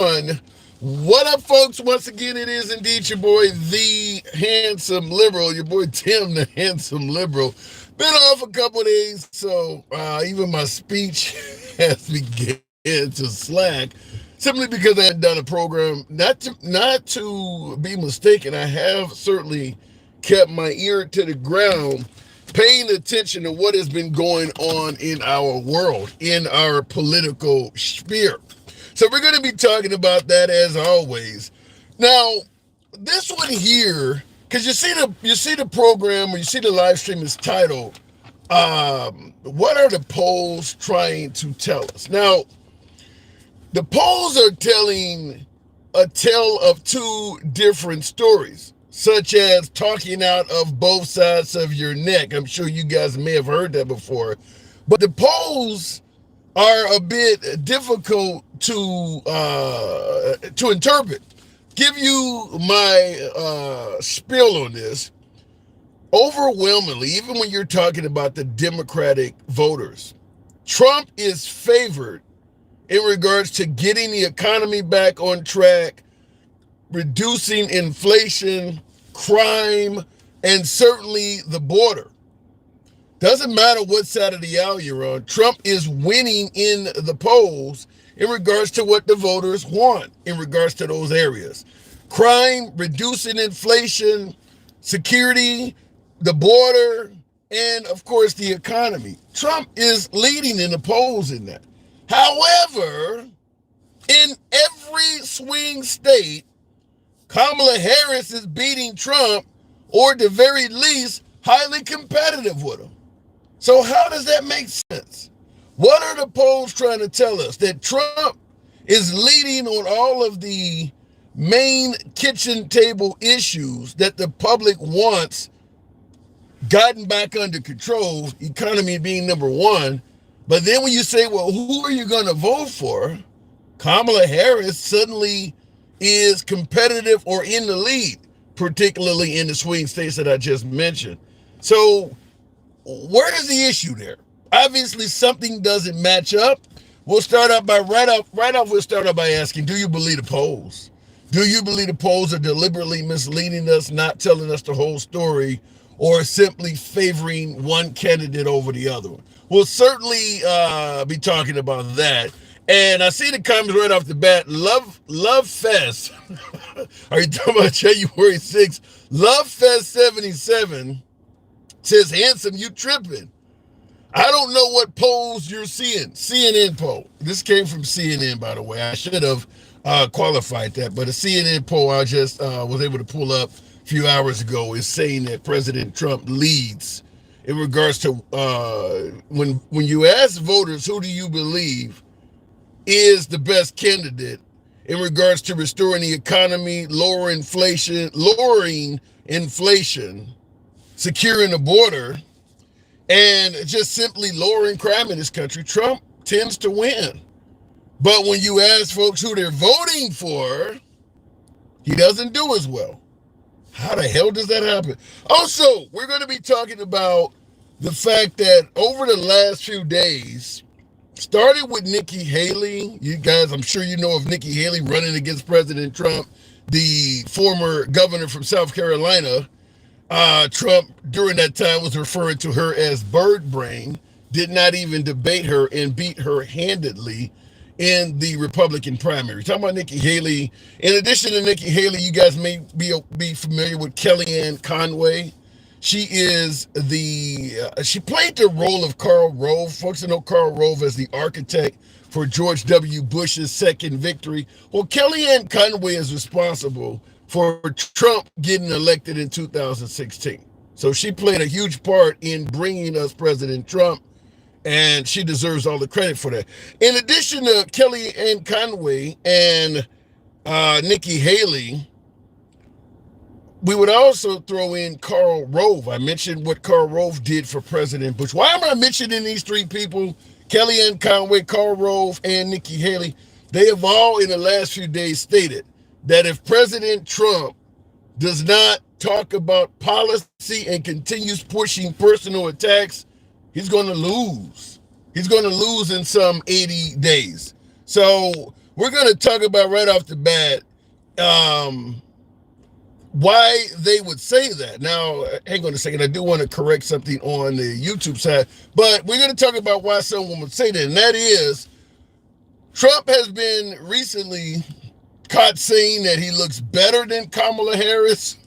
What up, folks? Once again, it is indeed your boy, the handsome liberal, your boy Tim, the handsome liberal. Been off a couple of days, so even my speech has began to slack, simply because I hadn't done a program. Not to be mistaken, I have certainly kept my ear to the ground, paying attention to what has been going on in our world, in our political sphere. So we're going to be talking about that as always. Now, this one here, because you see the program or you see the live stream is titled, "What are the polls trying to tell us?" Now, the polls are telling a tale of two different stories, such as talking out of both sides of your neck. I'm sure you guys may have heard that before, but the polls are a bit difficult to interpret. Give you my spiel on this. Overwhelmingly, even when you're talking about the Democratic voters, Trump is favored in regards to getting the economy back on track, reducing inflation, crime, and certainly the border. Doesn't matter what side of the aisle you're on, Trump is winning in the polls in regards to what the voters want in regards to those areas. Crime, reducing inflation, security, the border, and of course the economy. Trump is leading in the polls in that. However, in every swing state, Kamala Harris is beating Trump, or at the very least, highly competitive with him. So how does that make sense? What are the polls trying to tell us? That Trump is leading on all of the main kitchen table issues that the public wants gotten back under control, economy being number one. But then when you say, well, who are you going to vote for? Kamala Harris suddenly is competitive or in the lead, particularly in the swing states that I just mentioned. So where is the issue there? Obviously, something doesn't match up. We'll start out by we'll start out by asking, do you believe the polls? Do you believe the polls are deliberately misleading us, not telling us the whole story, or simply favoring one candidate over the other one? We'll certainly be talking about that. And I see the comments right off the bat. Love Fest. Are you talking about January 6th? Love Fest 77 says, handsome, you tripping. I don't know what polls you're seeing. CNN poll. This came from CNN, by the way. I should have qualified that, but a CNN poll I just was able to pull up a few hours ago is saying that President Trump leads in regards to when you ask voters who do you believe is the best candidate in regards to restoring the economy, lowering inflation, securing the border, and just simply lowering crime in this country, Trump tends to win. But when you ask folks who they're voting for, he doesn't do as well. How the hell does that happen? Also, we're going to be talking about the fact that over the last few days, started with Nikki Haley. You guys, I'm sure you know of Nikki Haley running against President Trump, the former governor from South Carolina. Trump, during that time, was referring to her as bird brain, did not even debate her and beat her handedly in the Republican primary. Talking about Nikki Haley. In addition to Nikki Haley, you guys may be familiar with Kellyanne Conway. She is she played the role of Karl Rove. Folks know Karl Rove as the architect for George W. Bush's second victory. Well, Kellyanne Conway is responsible for Trump getting elected in 2016. So she played a huge part in bringing us President Trump, and she deserves all the credit for that. In addition to Kellyanne Conway and Nikki Haley, we would also throw in Karl Rove. I mentioned what Karl Rove did for President Bush. Why am I mentioning these three people? Kellyanne Conway, Karl Rove, and Nikki Haley. They have all in the last few days stated that if President Trump does not talk about policy and continues pushing personal attacks, he's going to lose. He's going to lose in some 80 days. So we're going to talk about right off the bat why they would say that. Now, hang on a second. I do want to correct something on the YouTube side, but we're going to talk about why someone would say that, and that is Trump has been recently caught saying that he looks better than Kamala Harris.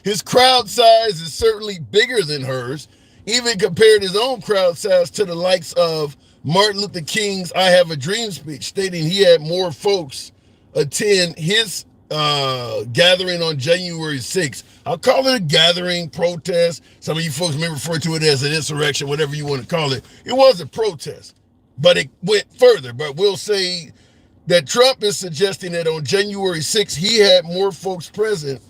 His crowd size is certainly bigger than hers, even compared his own crowd size to the likes of Martin Luther King's I Have a Dream speech, stating he had more folks attend his gathering on January 6th. I'll call it a gathering, protest. Some of you folks may refer to it as an insurrection, whatever you want to call it. It was a protest, but it went further. But we'll say that Trump is suggesting that on January 6th, he had more folks present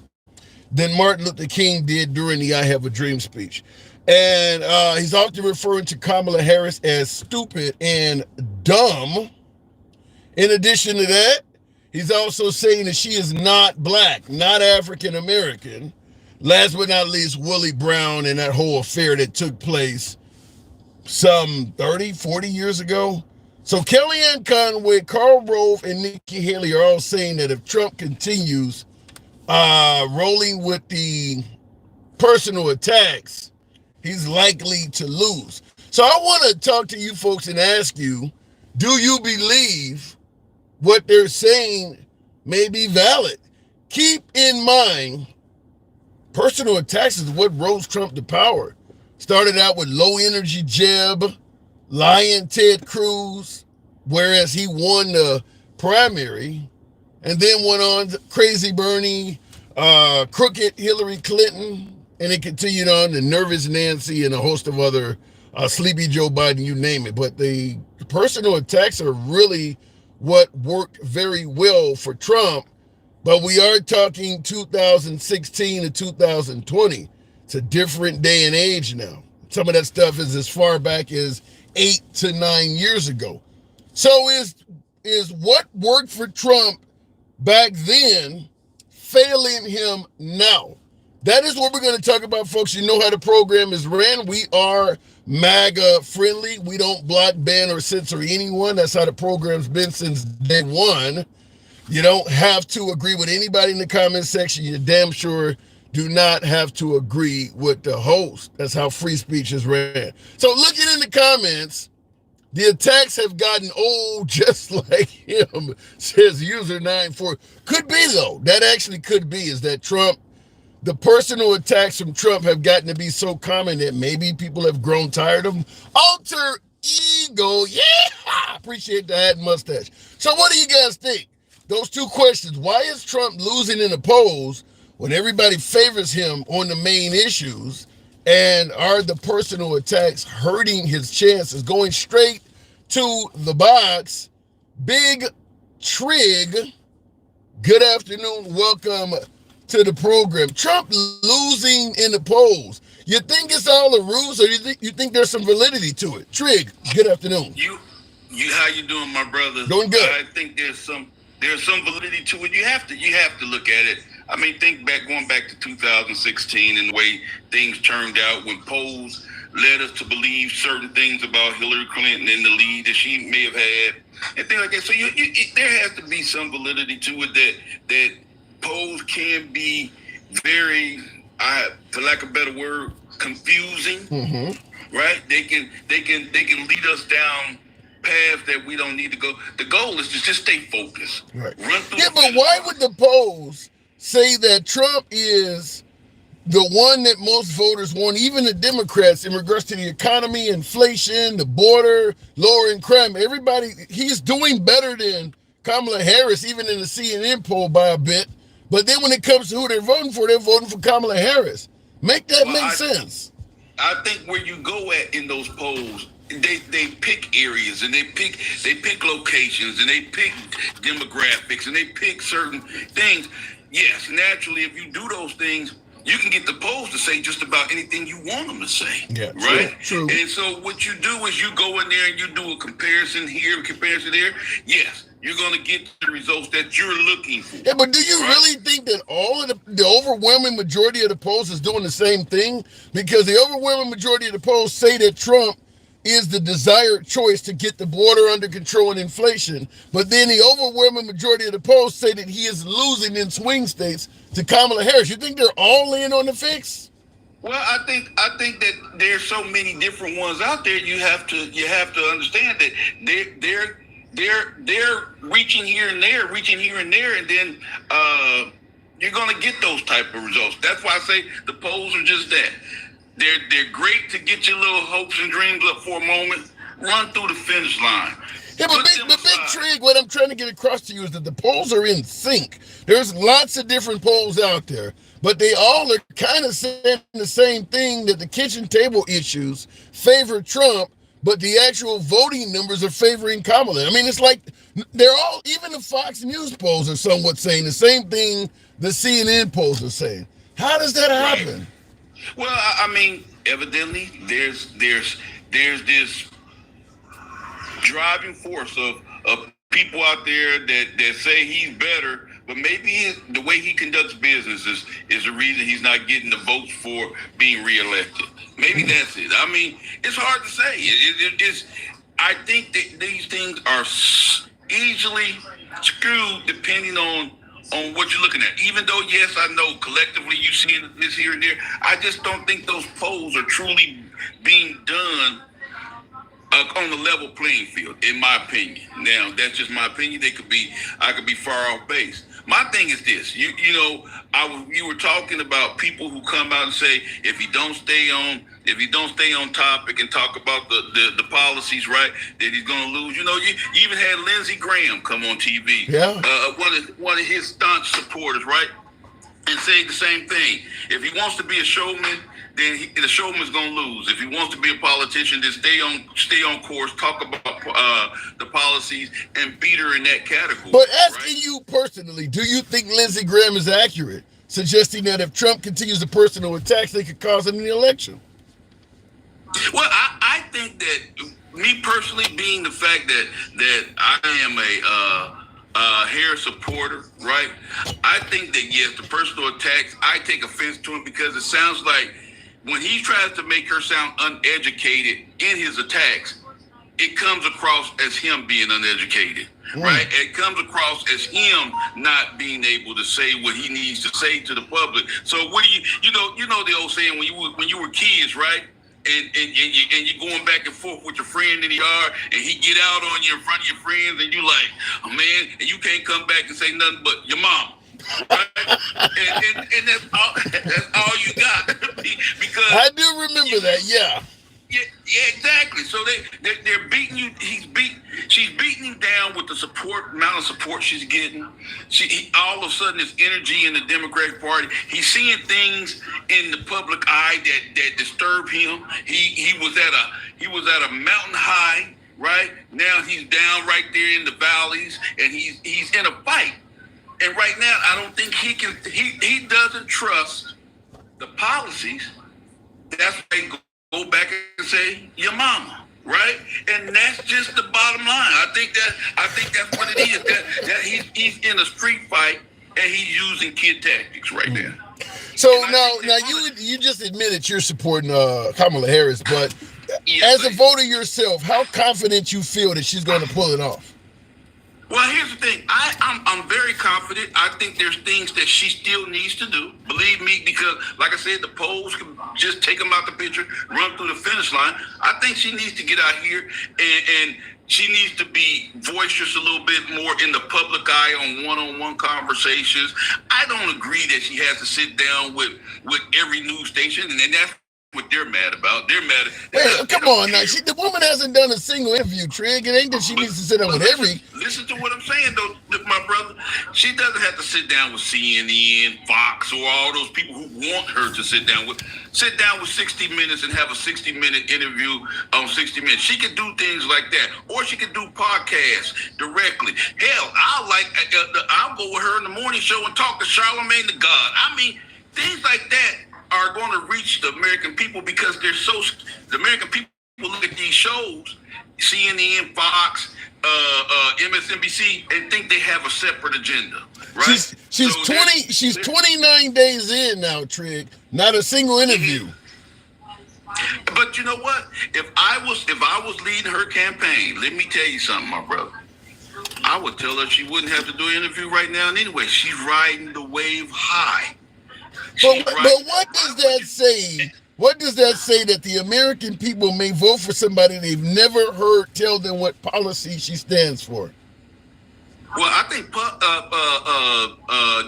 than Martin Luther King did during the I Have a Dream speech. And he's often referring to Kamala Harris as stupid and dumb. In addition to that, he's also saying that she is not black, not African American. Last but not least, Willie Brown and that whole affair that took place some 30, 40 years ago. So Kellyanne Conway, Karl Rove, and Nikki Haley are all saying that if Trump continues rolling with the personal attacks, he's likely to lose. So I want to talk to you folks and ask you, do you believe what they're saying may be valid? Keep in mind, personal attacks is what rose Trump to power. Started out with low energy Jeb, lying Ted Cruz, whereas he won the primary, and then went on to crazy Bernie, crooked Hillary Clinton, and it continued on to nervous Nancy and a host of other sleepy Joe Biden, you name it. But the personal attacks are really what worked very well for Trump. But we are talking 2016 to 2020. It's a different day and age now. Some of that stuff is as far back as 8 to 9 years ago. So is what worked for Trump back then failing him now? That is what we're going to talk about, folks. You know how the program is ran. We are MAGA friendly. We don't block, ban, or censor anyone. That's how the program's been since day one. You don't have to agree with anybody in the comment section. You damn sure do not have to agree with the host. That's how free speech is ran. So looking in the comments, the attacks have gotten old just like him, says user 94. Could be, though. That actually could be, is that Trump, the personal attacks from Trump have gotten to be so common that maybe people have grown tired of them. Alter ego, yeah! Appreciate the hat and mustache. So what do you guys think? Those two questions. Why is Trump losing in the polls when everybody favors him on the main issues? And are the personal attacks hurting his chances? Going straight to the box, Big Trigg, good afternoon, welcome to the program. Trump losing in the polls. You think it's all a ruse, or you think there's some validity to it? Trigg, good afternoon. You, how you doing, my brother? Doing good. I think there's some validity to it. You have to look at it. I mean, going back to 2016 and the way things turned out when polls led us to believe certain things about Hillary Clinton and the lead that she may have had and things like that. So there has to be some validity to it that polls can be very, for lack of a better word, confusing. Mm-hmm. Right? They can lead us down paths that we don't need to go. The goal is to just stay focused. Right. Yeah, but why would the polls say that Trump is the one that most voters want, even the Democrats, in regards to the economy, inflation, the border, lowering crime? Everybody, he's doing better than Kamala Harris, even in the CNN poll by a bit. But then when it comes to who they're voting for Kamala Harris. Make sense. I think where you go at in those polls, they pick areas and they pick locations and they pick demographics and they pick certain things. Yes, naturally, if you do those things, you can get the polls to say just about anything you want them to say. Yeah, right? True. And so what you do is you go in there and you do a comparison here, a comparison there. Yes, you're going to get the results that you're looking for. Yeah, but do you really think that all of the overwhelming majority of the polls is doing the same thing? Because the overwhelming majority of the polls say that Trump is the desired choice to get the border under control and inflation, but then the overwhelming majority of the polls say that he is losing in swing states to Kamala Harris. You think they're all in on the fix? Well, I think that there's so many different ones out there. You have to understand that they're reaching here and there, and then you're going to get those type of results. That's why I say the polls are just that. They're great to get your little hopes and dreams up for a moment. Run through the finish line. Yeah, but big Trigg, what I'm trying to get across to you is that the polls are in sync. There's lots of different polls out there, but they all are kind of saying the same thing, that the kitchen table issues favor Trump, but the actual voting numbers are favoring Kamala. I mean, it's like they're all, even the Fox News polls are somewhat saying the same thing the CNN polls are saying. How does that happen? Right. Well, I mean, evidently there's this driving force of people out there that say he's better, but maybe the way he conducts business is the reason he's not getting the votes for being reelected. Maybe that's it. I mean, it's hard to say. It's I think that these things are easily skewed depending on what you're looking at. Even though, yes, I know collectively you see this here and there, I just don't think those polls are truly being done on the level playing field, in my opinion. Now, that's just my opinion. I could be far off base. My thing is this: you were talking about people who come out and say if you don't stay on topic and talk about the policies, right, that he's going to lose. You even had Lindsey Graham come on TV, one of his staunch supporters, right, and say the same thing. If he wants to be a showman, then the showman's going to lose. If he wants to be a politician, then stay on course, talk about the policies, and beat her in that category. But asking you personally, do you think Lindsey Graham is accurate, suggesting that if Trump continues the personal attacks, they could cause him the election? Well, I think that, me personally, being the fact that I am a Harris supporter, right? I think that, yes, the personal attacks, I take offense to him because it sounds like when he tries to make her sound uneducated in his attacks, it comes across as him being uneducated, right? It comes across as him not being able to say what he needs to say to the public. So what do you know the old saying, when you were kids, right? And you're going back and forth with your friend in the yard, and he get out on you in front of your friends, and you like, oh man, and you can't come back and say nothing but your mom. Right? and that's all you got. Because I do remember that, yeah. Yeah, exactly. So they're beating you. She's beating him down with the amount of support she's getting. All of a sudden, this energy in the Democratic Party. He's seeing things in the public eye that disturb him. He was at a mountain high, right? Now he's down right there in the valleys, and he's in a fight. And right now, I don't think he doesn't trust the policies. That's why he go back and say your mama, right? And that's just the bottom line. I think that's what it is. That he's in a street fight and he's using kid tactics right there. So now you just admitted you're supporting Kamala Harris, but as a voter yourself, how confident you feel that she's going to pull it off? Well, here's the thing. I'm very confident. I think there's things that she still needs to do. Believe me, because like I said, the polls can just take them out the picture, run through the finish line. I think she needs to get out here and she needs to be boisterous a little bit more in the public eye on one-on-one conversations. I don't agree that she has to sit down with every news station, and that's what they're mad about. They're mad at... Hey, come on now. The woman hasn't done a single interview, Trigg. It ain't that she needs to sit down with every... Listen to what I'm saying, though, my brother. She doesn't have to sit down with CNN, Fox, or all those people who want her to sit down with. Sit down with 60 Minutes and have a 60-minute interview on 60 Minutes. She can do things like that. Or she can do podcasts directly. Hell, I'll go with her in the morning show and talk to Charlamagne the God. I mean, things like that are going to reach the American people because the American people look at these shows, CNN, Fox, MSNBC, and think they have a separate agenda, right? She's 29 days in now, Trigg. Not a single interview. But you know what? If I was leading her campaign, let me tell you something, my brother. I would tell her she wouldn't have to do an interview right now anyway. She's riding the wave high. But what does that say? What does that say that the American people may vote for somebody they've never heard tell them what policy she stands for? Well, I think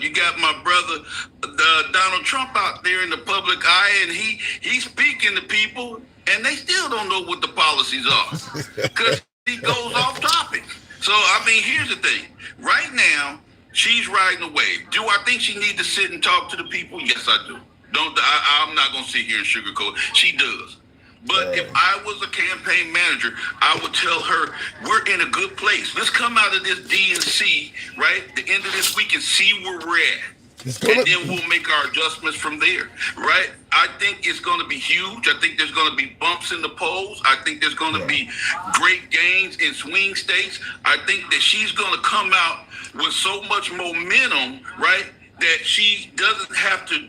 you got my brother Donald Trump out there in the public eye, and he's speaking to people, and they still don't know what the policies are because he goes off topic. So I mean, here's the thing: right now, she's riding the wave. Do I think she needs to sit and talk to the people? Yes, I do. I'm not going to sit here and sugarcoat. She does. But if I was a campaign manager, I would tell her, we're in a good place. Let's come out of this DNC, right? The end of this week and see where we're at. And then we'll make our adjustments from there, right? I think it's going to be huge. I think there's going to be bumps in the polls. I think there's going to be great gains in swing states. I think that she's going to come out with so much momentum, right, that she doesn't have to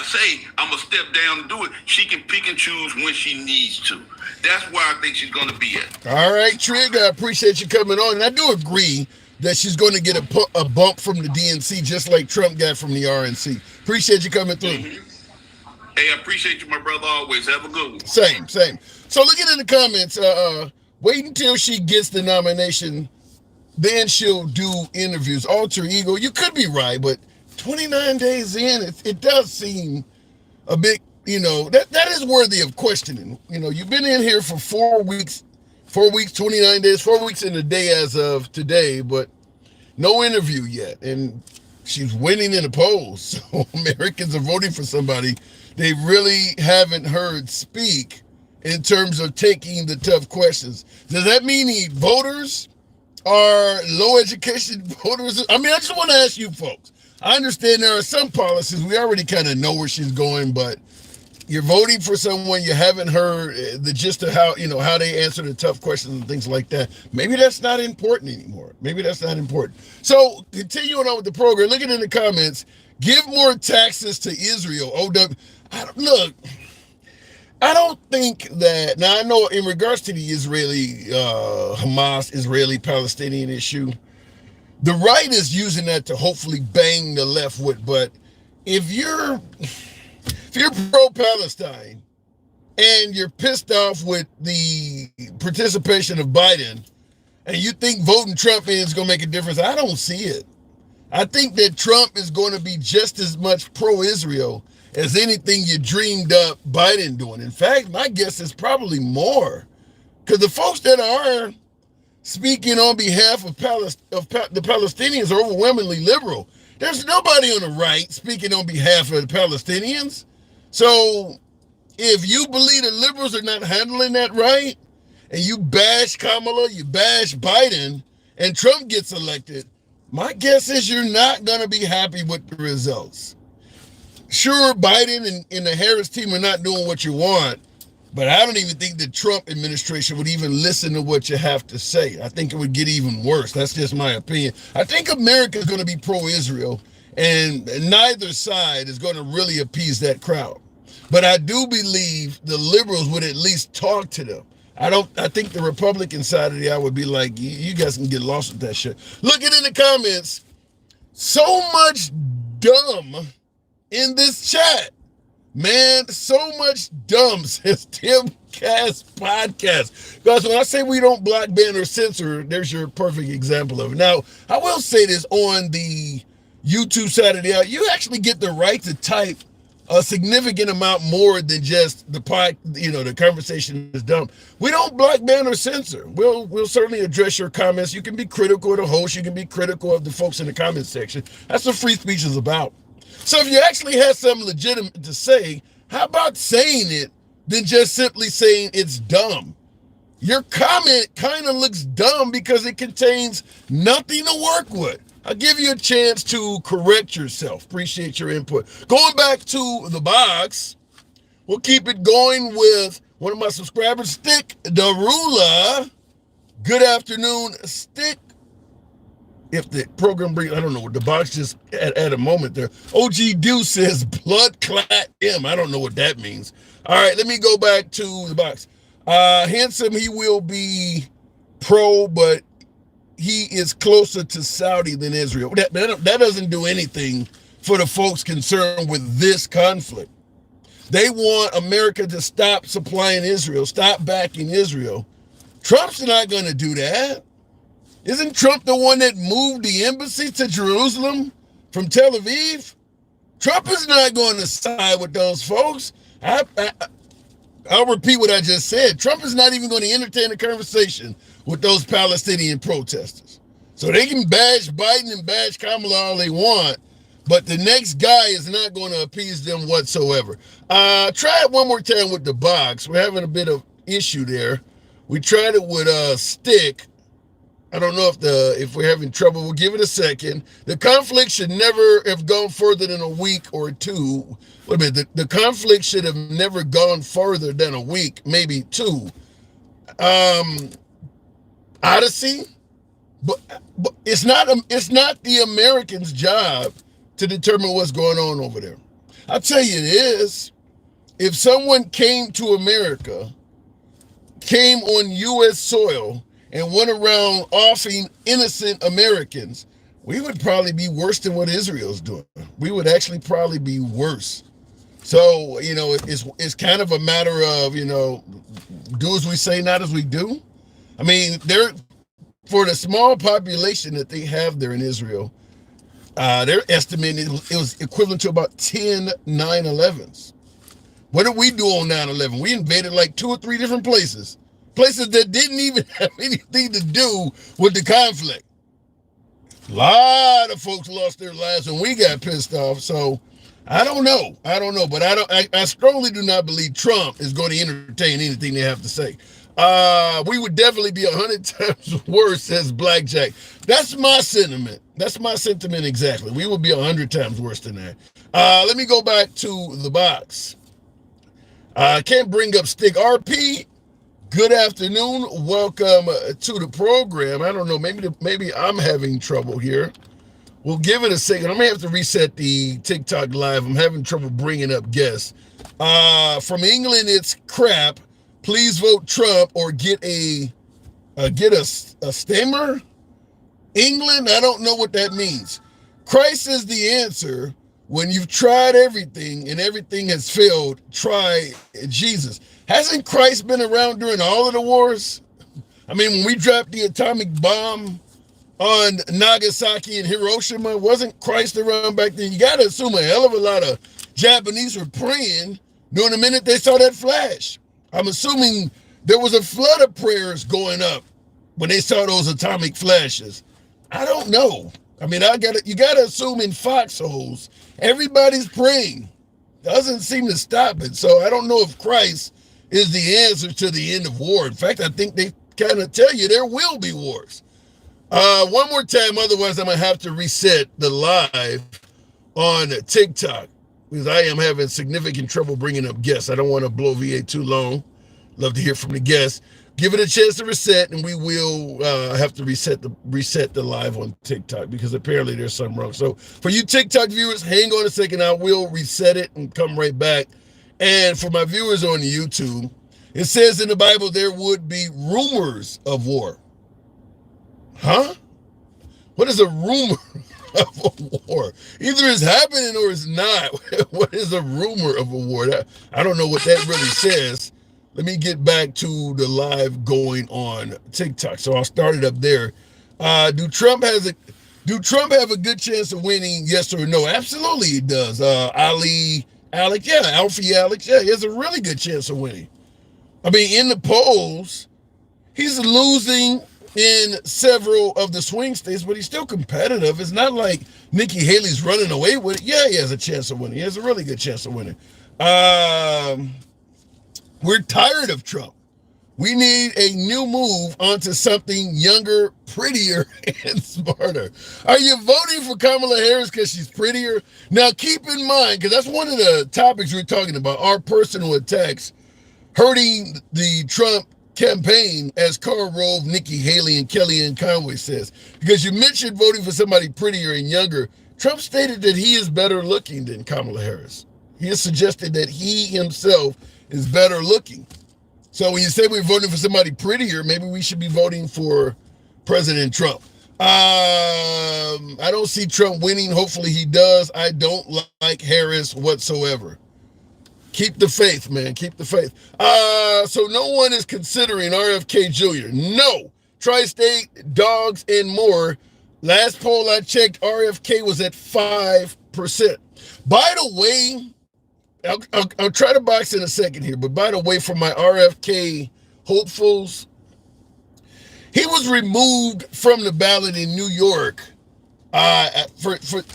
say, I'm going to step down and do it. She can pick and choose when she needs to. That's where I think she's going to be at. All right, Trigg, I appreciate you coming on. And I do agree that she's going to get a bump from the DNC just like Trump got from the RNC. Appreciate you coming through. Mm-hmm. Hey, I appreciate you, my brother, always. Have a good one. Same. So looking in the comments, wait until she gets the nomination, then she'll do interviews. Alter ego, you could be right, but 29 days in, it does seem a bit, that is worthy of questioning. You've been in here for 4 weeks, 29 days, 4 weeks in a day as of today, but no interview yet. And she's winning in the polls. So Americans are voting for somebody they really haven't heard speak in terms of taking the tough questions. Does that mean the voters are low education voters? I mean, I just want to ask you folks. I understand there are some policies, we already kind of know where she's going, but you're voting for someone you haven't heard the gist of how they answer the tough questions and things like that. Maybe that's not important anymore. So continuing on with the program, looking in the comments, give more taxes to Israel. I don't think that, now I know in regards to the Israeli-Palestinian issue, the right is using that to hopefully bang the left with, but if you're pro-Palestine and you're pissed off with the participation of Biden and you think voting Trump in is going to make a difference, I don't see it. I think that Trump is going to be just as much pro-Israel as anything you dreamed up Biden doing. In fact, my guess is probably more, because the folks that are speaking on behalf of the Palestinians are overwhelmingly liberal. There's nobody on the right speaking on behalf of the Palestinians. So if you believe the liberals are not handling that right, and you bash Kamala, you bash Biden, and Trump gets elected, my guess is you're not going to be happy with the results. Sure, Biden and the Harris team are not doing what you want, but I don't even think the Trump administration would even listen to what you have to say. I think it would get even worse. That's just my opinion. I think America is going to be pro-Israel, and neither side is going to really appease that crowd. But I do believe the liberals would at least talk to them. I think the Republican side of the aisle would be like, you guys can get lost with that shit. Looking in the comments, so much dumb in this chat. Man, so much dumb, says Tim Cass Podcast. Guys, when I say we don't block, ban, or censor, there's your perfect example of it. Now, I will say this, on the YouTube side of the aisle, you actually get the right to type a significant amount more than just the conversation is dumb. We don't block, ban, or censor. We'll certainly address your comments. You can be critical of the host. You can be critical of the folks in the comments section. That's what free speech is about. So if you actually have something legitimate to say, how about saying it than just simply saying it's dumb? Your comment kind of looks dumb because it contains nothing to work with. I'll give you a chance to correct yourself. Appreciate your input. Going back to the box, we'll keep it going with one of my subscribers, Stick the Ruler. Good afternoon, Stick. if the program brings, I don't know, the box just at a moment there. OG Deuce says blood clot M. I don't know what that means. All right, let me go back to the box. Handsome, he will be pro, but he is closer to Saudi than Israel. That doesn't do anything for the folks concerned with this conflict. They want America to stop supplying Israel, stop backing Israel. Trump's not going to do that. Isn't Trump the one that moved the embassy to Jerusalem from Tel Aviv? Trump is not going to side with those folks. I'll repeat what I just said. Trump is not even going to entertain a conversation with those Palestinian protesters. So they can bash Biden and bash Kamala all they want, but the next guy is not going to appease them whatsoever. Try it one more time with the box. We're having a bit of issue there. We tried it with Stick. I don't know if we're having trouble. We'll give it a second. The conflict should never have gone further than a week or two. Wait a minute. The conflict should have never gone further than a week, maybe two. Odyssey, but it's not the Americans' job to determine what's going on over there. I'll tell you it is. If someone came to America, came on U.S. soil, and went around offing innocent Americans, we would probably be worse than what Israel's doing. We would actually probably be worse. So, it's kind of a matter of, do as we say, not as we do. I mean, for the small population that they have there in Israel, they're estimating it was equivalent to about 10 9/11s. What did we do on 9/11? We invaded like 2 or 3 different places that didn't even have anything to do with the conflict. A lot of folks lost their lives when we got pissed off. So I don't know, but I strongly do not believe Trump is going to entertain anything they have to say. We would definitely be 100 times worse, says Blackjack. That's my sentiment. That's my sentiment exactly. We would be 100 times worse than that. Let me go back to the box. I can't bring up Stick RP. Good afternoon. Welcome to the program. I don't know. Maybe I'm having trouble here. We'll give it a second. I'm going to have to reset the TikTok live. I'm having trouble bringing up guests. From England, it's crap. Please vote Trump or get a stammer. England, I don't know what that means. Christ is the answer. When you've tried everything and everything has failed, try Jesus. Hasn't Christ been around during all of the wars? I mean, when we dropped the atomic bomb on Nagasaki and Hiroshima, wasn't Christ around back then? You got to assume a hell of a lot of Japanese were praying during the minute they saw that flash. I'm assuming there was a flood of prayers going up when they saw those atomic flashes. I don't know. I mean, you gotta assume in foxholes, everybody's praying. Doesn't seem to stop it. So I don't know if Christ is the answer to the end of war. In fact, I think they kind of tell you there will be wars. One more time, otherwise I'm gonna have to reset the live on TikTok because I am having significant trouble bringing up guests. I don't want to blow VA too long. Love to hear from the guests. Give it a chance to reset, and we will have to reset the live on TikTok because apparently there's something wrong. So for you TikTok viewers, hang on a second. I will reset it and come right back. And for my viewers on YouTube, it says in the Bible there would be rumors of war. Huh? What is a rumor of a war? Either it's happening or it's not. What is a rumor of a war? I don't know what that really says. Let me get back to the live going on TikTok. So I'll start it up there. Do Trump have a good chance of winning? Yes or no? Absolutely, he does. Alfie Alex, yeah, he has a really good chance of winning. I mean, in the polls, he's losing in several of the swing states, but he's still competitive. It's not like Nikki Haley's running away with it. Yeah, he has a chance of winning. He has a really good chance of winning. We're tired of Trump. We need a new move onto something younger, prettier, and smarter. Are you voting for Kamala Harris because she's prettier? Now, keep in mind, because that's one of the topics we're talking about, our personal attacks hurting the Trump campaign, as Karl Rove, Nikki Haley, and Kellyanne Conway says. Because you mentioned voting for somebody prettier and younger. Trump stated that he is better looking than Kamala Harris. He has suggested that he himself is better looking. So when you say we're voting for somebody prettier, maybe we should be voting for President Trump. I don't see Trump winning. Hopefully he does. I don't like Harris whatsoever. Keep the faith, man. Keep the faith. So no one is considering RFK Jr. No. Tri-state, dogs, and more. Last poll I checked, RFK was at 5%. By the way, I'll try to box in a second here, but by the way, for my RFK hopefuls, he was removed from the ballot in New York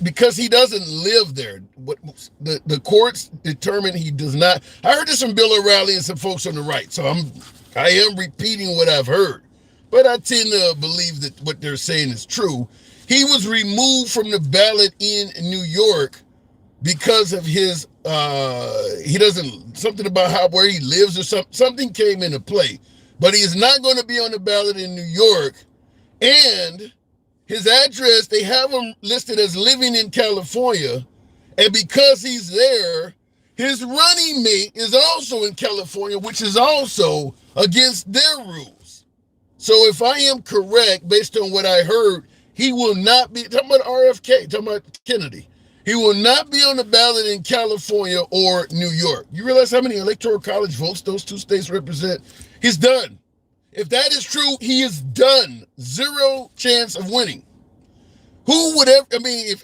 because he doesn't live there. The courts determined he does not. I heard this from Bill O'Reilly and some folks on the right, so I am repeating what I've heard, but I tend to believe that what they're saying is true. He was removed from the ballot in New York because of his he doesn't, something about where he lives or something came into play. But he is not going to be on the ballot in New York. And his address, they have him listed as living in California. And because he's there, his running mate is also in California, which is also against their rules. So if I am correct, based on what I heard, he will not be, talking about RFK, talking about Kennedy, he will not be on the ballot in California or New York. You realize how many electoral college votes those two states represent? He's done. If that is true, he is done. Zero chance of winning. Who would ever, I mean,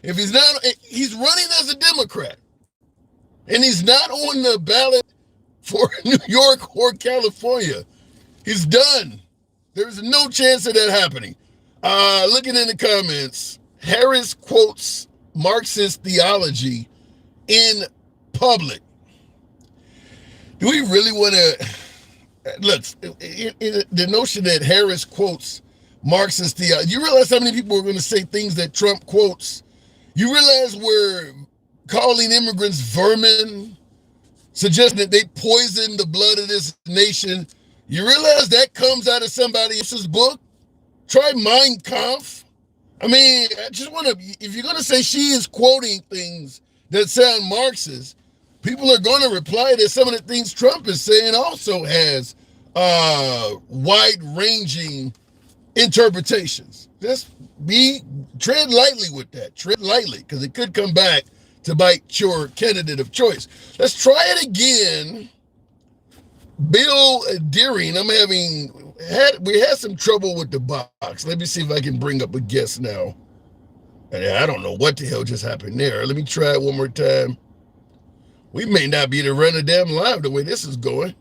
if he's not, he's running as a Democrat, and he's not on the ballot for New York or California. He's done. There's no chance of that happening. Looking in the comments, Harris quotes Marxist theology in public. Do we really want to look? The notion that Harris quotes Marxist theology, you realize how many people are going to say things that Trump quotes? You realize we're calling immigrants vermin, suggesting that they poison the blood of this nation. You realize that comes out of somebody else's book? Try Mein Kampf. I mean, I just want to, if you're going to say she is quoting things that sound Marxist, people are going to reply that some of the things Trump is saying also has wide-ranging interpretations. Just tread lightly with that. Tread lightly, because it could come back to bite your candidate of choice. Let's try it again. Bill Deering, we had some trouble with the box. Let me see if I can bring up a guest now. I don't know what the hell just happened there. Let me try it one more time. We may not be able to run a damn live the way this is going.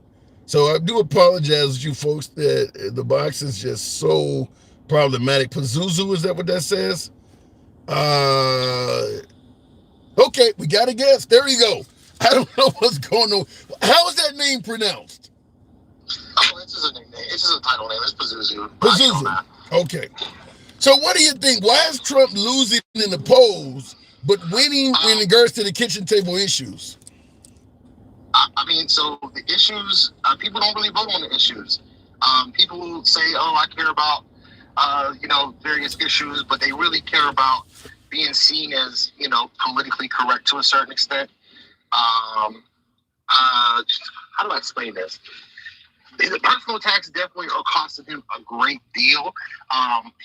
So I do apologize to you folks that the box is just so problematic. Pazuzu, is that what that says? Okay, we got a guest. There you go. I don't know what's going on. How is that name pronounced? Oh, it's just a nickname. It's just a title name. It's Pazuzu. Pazuzu. Okay. So what do you think? Why is Trump losing in the polls, but winning in regards to the kitchen table issues? I mean, so the issues, people don't really vote on the issues. People say, oh, I care about, various issues, but they really care about being seen as, politically correct to a certain extent. How do I explain this? The personal attacks definitely are costing him a great deal.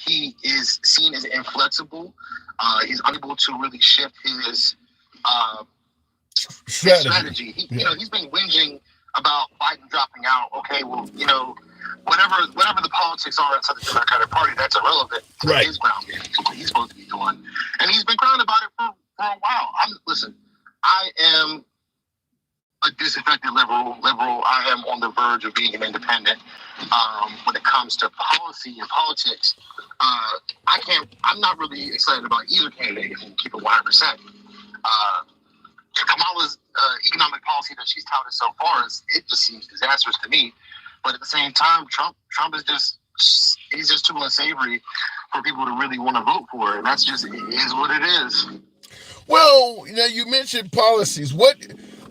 He is seen as inflexible. He's unable to really shift his strategy. He's been whinging about Biden dropping out. Okay, well, whatever the politics are inside the Democratic Party, that's irrelevant to his ground game. What he's supposed to be doing, and he's been crying about it for a while. I am a disaffected liberal. I am on the verge of being an independent. When it comes to policy and politics, I'm not really excited about either candidate. If you keep it 100%. Kamala's economic policy that she's touted so far it just seems disastrous to me. But at the same time, Trump is he's just too unsavory for people to really want to vote for, and that's just, it is what it is. Well, you mentioned policies. What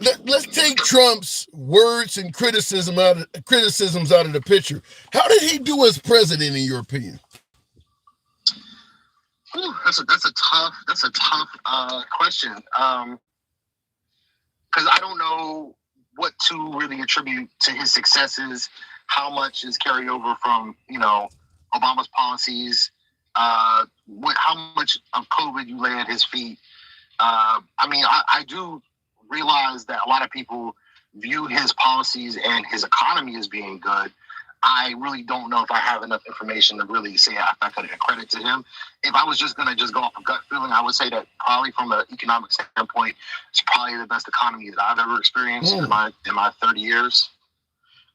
let's take Trump's words and criticisms out of the picture. How did he do as president, in your opinion? Ooh, that's a tough question. Because I don't know what to really attribute to his successes. How much is carried over from Obama's policies? How much of COVID you lay at his feet? I do realize that a lot of people view his policies and his economy as being good. I really don't know if I have enough information to really say if I could credit to him. If I was just going to go off a gut feeling, I would say that probably from an economic standpoint, it's probably the best economy that I've ever experienced in my 30 years.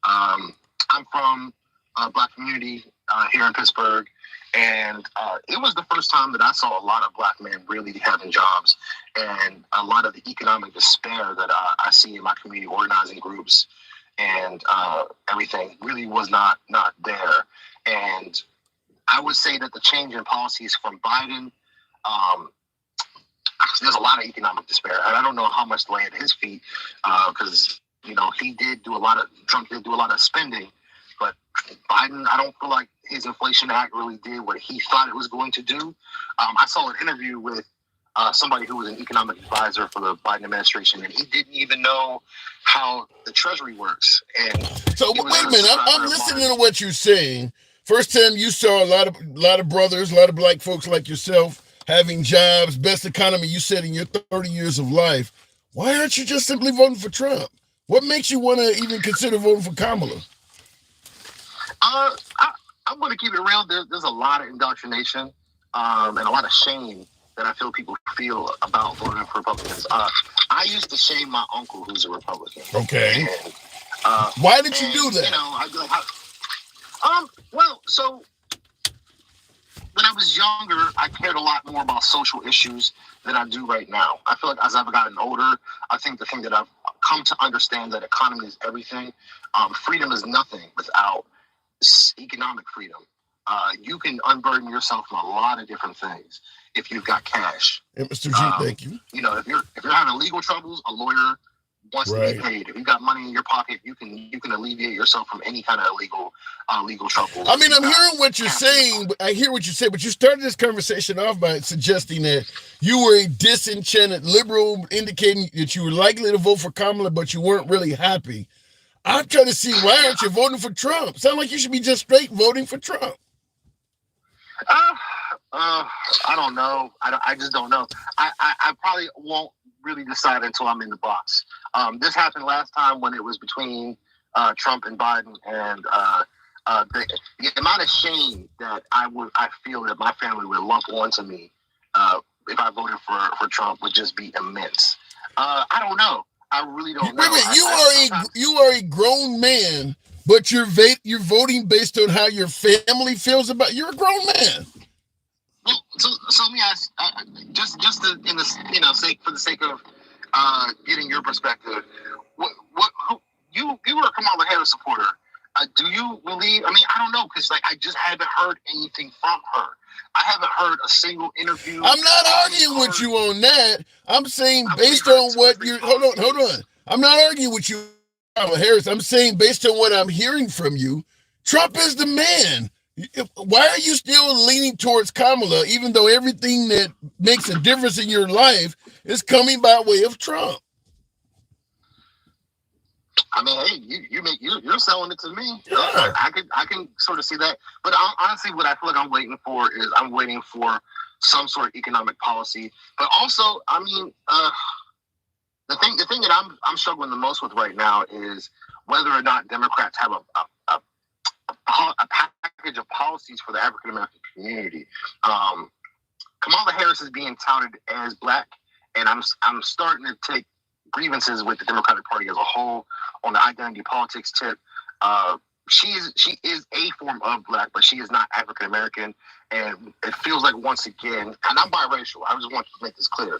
I'm from a Black community here in Pittsburgh, and it was the first time that I saw a lot of Black men really having jobs, and a lot of the economic despair that I see in my community organizing groups and everything really was not there. And I would say that the change in policies from Biden, there's a lot of economic despair. And I don't know how much to lay at his feet because, Trump did do a lot of spending, but Biden, I don't feel like his Inflation Act really did what he thought it was going to do. I saw an interview with somebody who was an economic advisor for the Biden administration, and he didn't even know how the Treasury works. And so wait a minute, I'm listening to what you're saying. First time you saw a lot of brothers, a lot of Black folks like yourself having jobs, best economy you said in your 30 years of life. Why aren't you just simply voting for Trump? What makes you want to even consider voting for Kamala? I'm going to keep it real. There's a lot of indoctrination and a lot of shame that I feel people feel about voting for Republicans. I used to shame my uncle who's a Republican. Okay. And, why did you do that? I'd be like, so when I was younger, I cared a lot more about social issues than I do right now. I feel like as I've gotten older, I think the thing that I've come to understand that economy is everything. Freedom is nothing without economic freedom. You can unburden yourself from a lot of different things if you've got cash. Hey, Mr. G, thank you. If you're having legal troubles, a lawyer wants to be paid. If you got money in your pocket, you can alleviate yourself from any kind of legal trouble. I mean, I'm hearing what you're saying. I hear what you say, but you started this conversation off by suggesting that you were a disenchanted liberal, indicating that you were likely to vote for Kamala, but you weren't really happy. I'm trying to see, why aren't you voting for Trump? Sound like you should be just straight voting for Trump. I don't know. I just don't know. I probably won't really decide until I'm in the box. This happened last time when it was between Trump and Biden, and the amount of shame that I feel that my family would lump onto me if I voted for Trump would just be immense. I don't know. I really don't know. Wait, you are a grown man, but you're voting based on how your family feels about. You're a grown man. Well, so let me ask, just for the sake of getting your perspective, you were a Kamala Harris supporter. Do you believe? I mean, I don't know, because I just haven't heard anything from her. I haven't heard a single interview. I'm not arguing with you on that. I'm saying based on what you're. Hold on. I'm not arguing with you, Kamala Harris. I'm saying based on what I'm hearing from you, Trump is the man. Why are you still leaning towards Kamala, even though everything that makes a difference in your life is coming by way of Trump? I mean, hey, you're selling it to me. Yeah. I can sort of see that. But honestly, what I feel like I'm waiting for some sort of economic policy. But also, I mean, the thing that I'm struggling the most with right now is whether or not Democrats have a package of policies for the African American community. Kamala Harris is being touted as Black, and I'm starting to take grievances with the Democratic Party as a whole on the identity politics tip. She is a form of Black, but she is not African American, and it feels like, once again, and I'm biracial. I just want to make this clear: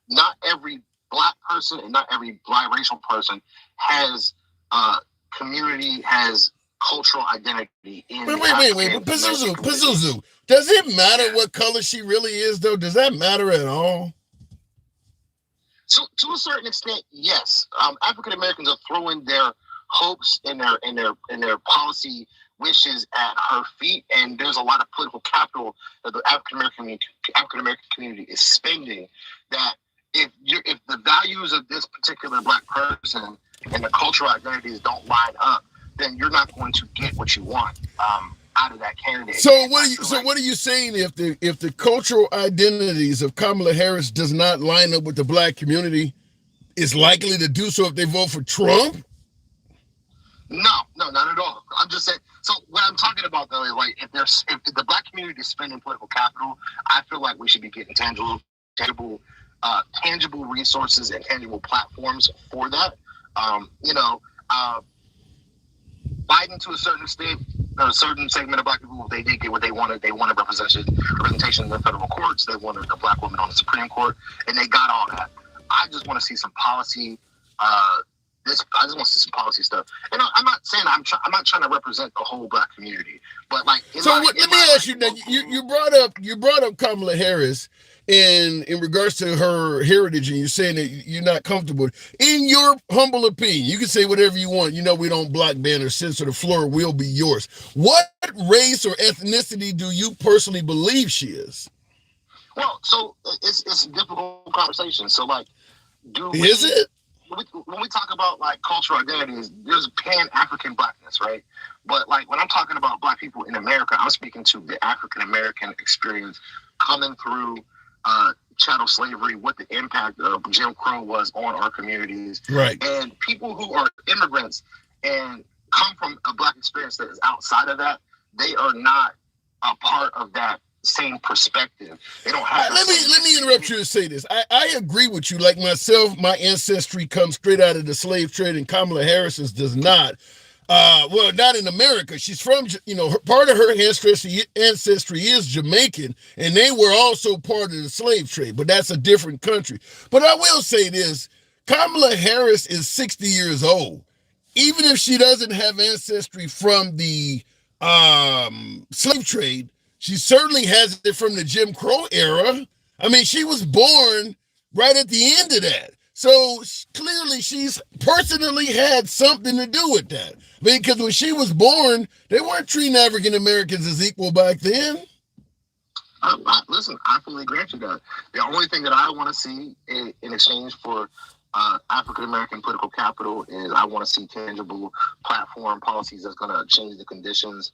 not every Black person and not every biracial person has community, has cultural identity in. Wait, Pazuzu. Does it matter what color she really is, though? Does that matter at all? So To a certain extent, yes. African Americans are throwing their hopes and their policy wishes at her feet, and there's a lot of political capital that the African American community is spending. That if the values of this particular Black person and the cultural identities don't line up, then you're not going to get what you want out of that candidate. So what are you saying if the cultural identities of Kamala Harris does not line up with the Black community, is likely to do so if they vote for Trump? No, not at all. I'm just saying. So what I'm talking about though is like if the Black community is spending political capital, I feel like we should be getting tangible resources and tangible platforms for that. Biden, to a certain extent, a certain segment of Black people, they did get what they wanted. They wanted representation in the federal courts. They wanted a Black woman on the Supreme Court, and they got all that. I just want to see some policy. I just want to see some policy stuff. And I'm not saying I'm not trying to represent the whole Black community, but like. Let me ask you. Now, you brought up Kamala Harris in regards to her heritage, and you're saying that you're not comfortable. In your humble opinion, you can say whatever you want. You know, we don't block, ban, or censor. The floor will be yours. What race or ethnicity do you personally believe she is? Well, so it's a difficult conversation. So like, is it? When we talk about like cultural identities, there's Pan-African Blackness, right? But like when I'm talking about Black people in America, I'm speaking to the African American experience coming through chattel slavery, what the impact of Jim Crow was on our communities, right? And people who are immigrants and come from a Black experience that is outside of that, they are not a part of that same perspective. They don't have. Let me interrupt you and say this. I agree with you. Like myself, my ancestry comes straight out of the slave trade, and Kamala Harris's does not. Well, not in America. She's from, part of her ancestry is Jamaican, and they were also part of the slave trade, but that's a different country. But I will say this: Kamala Harris is 60 years old. Even if she doesn't have ancestry from the slave trade, she certainly has it from the Jim Crow era. I mean, she was born right at the end of that. So clearly she's personally had something to do with that. Because when she was born, they weren't treating African Americans as equal back then. Listen, I fully grant you that. The only thing that I want to see in exchange for African American political capital is I want to see tangible platform policies that's going to change the conditions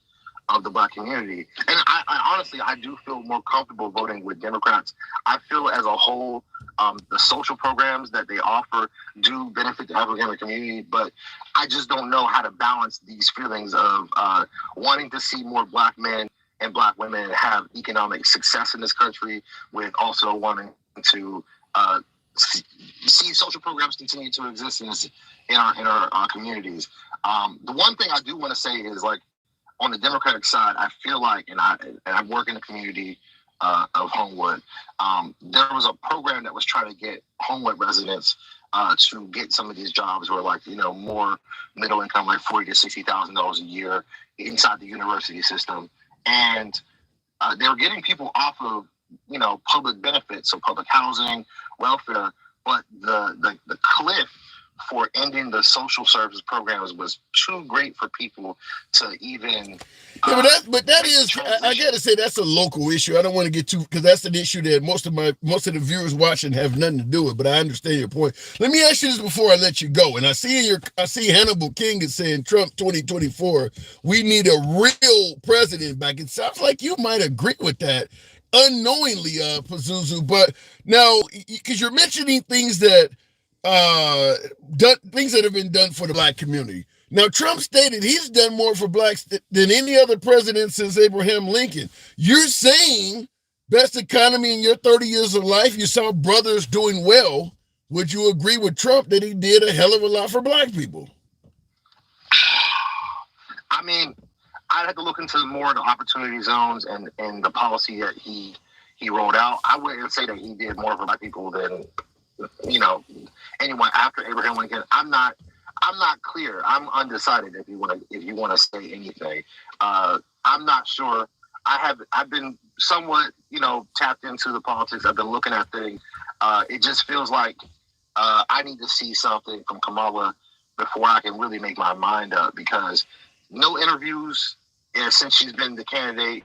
of the Black community. And I honestly, I do feel more comfortable voting with Democrats. I feel as a whole, the social programs that they offer do benefit the African American community, but I just don't know how to balance these feelings of wanting to see more Black men and Black women have economic success in this country with also wanting to see social programs continue to exist in our communities. The one thing I do want to say is, like, on the Democratic side, I feel like, and I work in the community of Homewood, there was a program that was trying to get Homewood residents to get some of these jobs where, like, more middle income, like $40,000 to $60,000 a year inside the university system. And they were getting people off of, public benefits, so public housing, welfare, but the cliff for ending the social service programs was too great for people to even. Yeah, but that is, I gotta say, that's a local issue. I don't want to get too, because that's an issue that most of the viewers watching have nothing to do with. But I understand your point. Let me ask you this before I let you go. And I see Hannibal King is saying Trump 2024. We need a real president back. It sounds like you might agree with that unknowingly, Pazuzu. But now, because you're mentioning things that have been done for the Black community. Now, Trump stated he's done more for Blacks than any other president since Abraham Lincoln. You're saying best economy in your 30 years of life, you saw brothers doing well. Would you agree with Trump that he did a hell of a lot for Black people? I mean, I'd have to look into more of the opportunity zones and the policy that he rolled out. I wouldn't say that he did more for Black people than anyone after Abraham Lincoln. I'm not clear. I'm undecided if you want to say anything. I'm not sure. I've been somewhat, tapped into the politics. I've been looking at things. It just feels like I need to see something from Kamala before I can really make my mind up, because no interviews, and since she's been the candidate,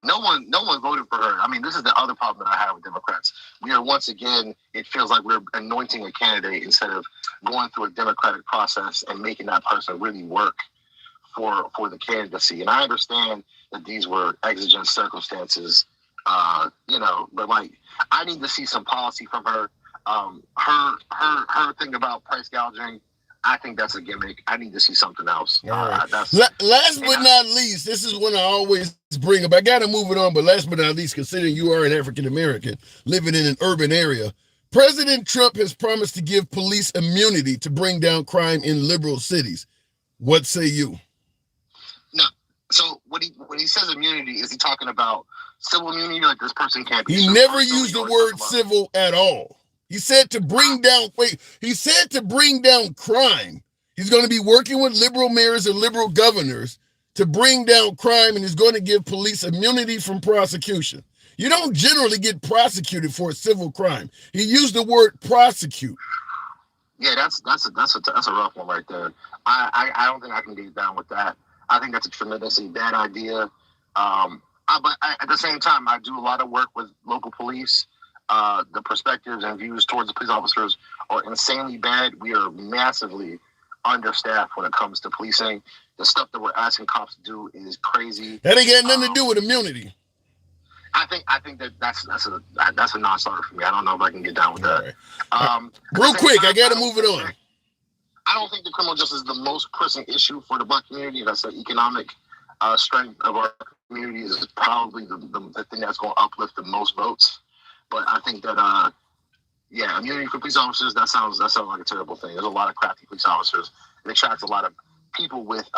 no one voted for her. I mean, this is the other problem that I have with Democrats. We are, once again, it feels like we're anointing a candidate instead of going through a democratic process and making that person really work for the candidacy. And I understand that these were exigent circumstances, but like, I need to see some policy from her. Her thing about price gouging, I think that's a gimmick. I need to see something else. All right. Last but not least, this is one I always bring up. I got to move it on, but last but not least, considering you are an African American living in an urban area, President Trump has promised to give police immunity to bring down crime in liberal cities. What say you? No. So when he says immunity, is he talking about civil immunity? Like, this person can't be. He never used the word civil at all. He said to bring down, crime. He's going to be working with liberal mayors and liberal governors to bring down crime, and he's going to give police immunity from prosecution. You don't generally get prosecuted for a civil crime. He used the word prosecute. Yeah, that's a rough one right there. I don't think I can get down with that. I think that's a tremendously bad idea. But at the same time, I do a lot of work with local police. The perspectives and views towards the police officers are insanely bad. We are massively understaffed when it comes to policing. The stuff that we're asking cops to do is crazy. That ain't got nothing to do with immunity. I think that's a non-starter for me. I don't know if I can get down with that. Right. Real quick, I got to move it on. I don't think the criminal justice is the most pressing issue for the Black community. That's the economic strength of our community is probably the thing that's going to uplift the most votes. But I think that, immunity for police officers, that sounds like a terrible thing. There's a lot of crafty police officers. It attracts a lot of people with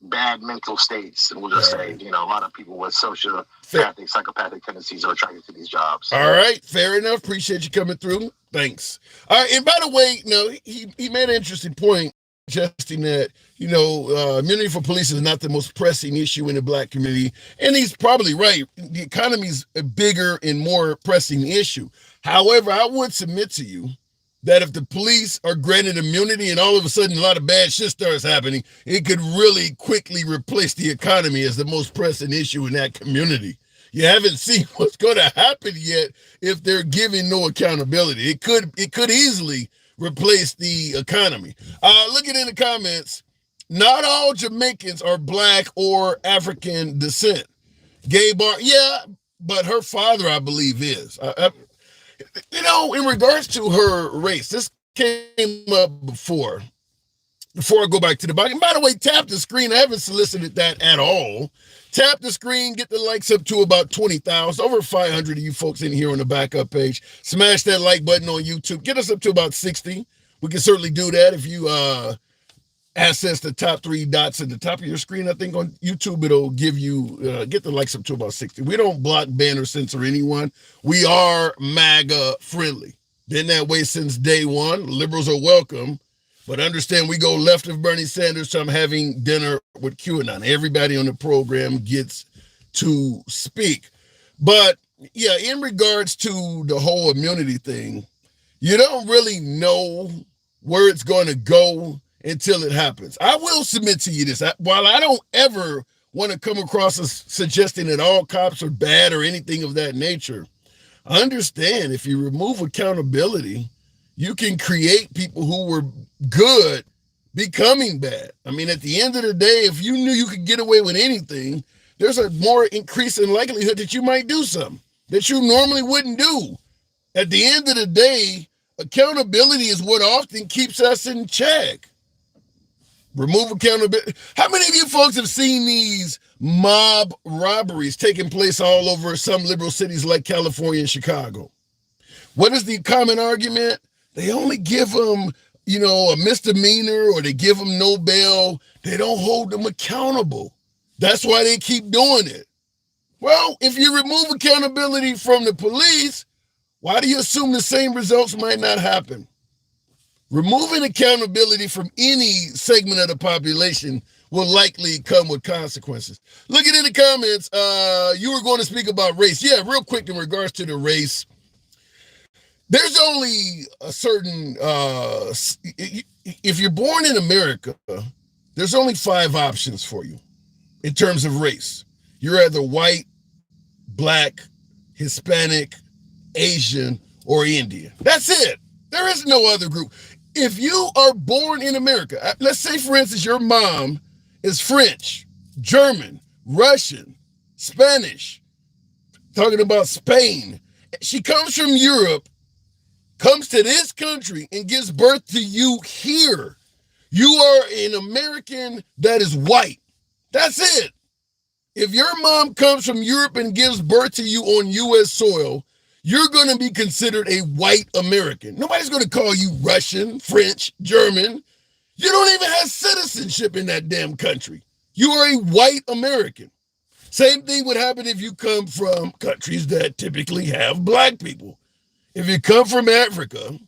bad mental states. And we'll just say, a lot of people with sociopathic, psychopathic tendencies are attracted to these jobs. All right, fair enough. Appreciate you coming through. Thanks. All right, and by the way, he made an interesting point, suggesting that, immunity for police is not the most pressing issue in the Black community. And he's probably right. The economy's a bigger and more pressing issue. However, I would submit to you that if the police are granted immunity and all of a sudden a lot of bad shit starts happening, it could really quickly replace the economy as the most pressing issue in that community. You haven't seen what's going to happen yet if they're giving no accountability. It could easily replace the economy. Looking in the comments, not all Jamaicans are Black or African descent. Gay bar, yeah, but her father, I believe, is. In regards to her race, this came up before I go back to the bottom. And by the way, tap the screen. I haven't solicited that at all. Tap the screen, get the likes up to about 20,000. Over 500 of you folks in here on the backup page. Smash that like button on YouTube. Get us up to about 60. We can certainly do that if you access the top 3 dots at the top of your screen. I think on YouTube, it'll give you, get the likes up to about 60. We don't block, ban, or censor anyone. We are MAGA friendly. Been that way since day one. Liberals are welcome. But understand, we go left of Bernie Sanders to I'm having dinner with QAnon. Everybody on the program gets to speak. But yeah, in regards to the whole immunity thing, you don't really know where it's going to go until it happens. I will submit to you this. While I don't ever want to come across as suggesting that all cops are bad or anything of that nature, I understand if you remove accountability, you can create people who were good becoming bad. I mean, at the end of the day, if you knew you could get away with anything, there's a more increasing likelihood that you might do something that you normally wouldn't do. At the end of the day, accountability is what often keeps us in check. Remove accountability. How many of you folks have seen these mob robberies taking place all over some liberal cities like California and Chicago? What is the common argument? They only give them, a misdemeanor, or they give them no bail. They don't hold them accountable. That's why they keep doing it. Well, if you remove accountability from the police, why do you assume the same results might not happen? Removing accountability from any segment of the population will likely come with consequences. Looking in the comments, you were going to speak about race. Yeah, real quick in regards to the race. There's only a certain if you're born in America, there's only 5 options for you in terms of race. You're either white, black, Hispanic, Asian, or Indian. That's it. There is no other group. If you are born in America, let's say, for instance, your mom is French, German, Russian, Spanish, talking about Spain. She comes from Europe, comes to this country, and gives birth to you here. You are an American that is white. That's it. If your mom comes from Europe and gives birth to you on U.S. soil, you're going to be considered a white American. Nobody's going to call you Russian, French, German. You don't even have citizenship in that damn country. You are a white American. Same thing would happen if you come from countries that typically have black people. If you come from Africa,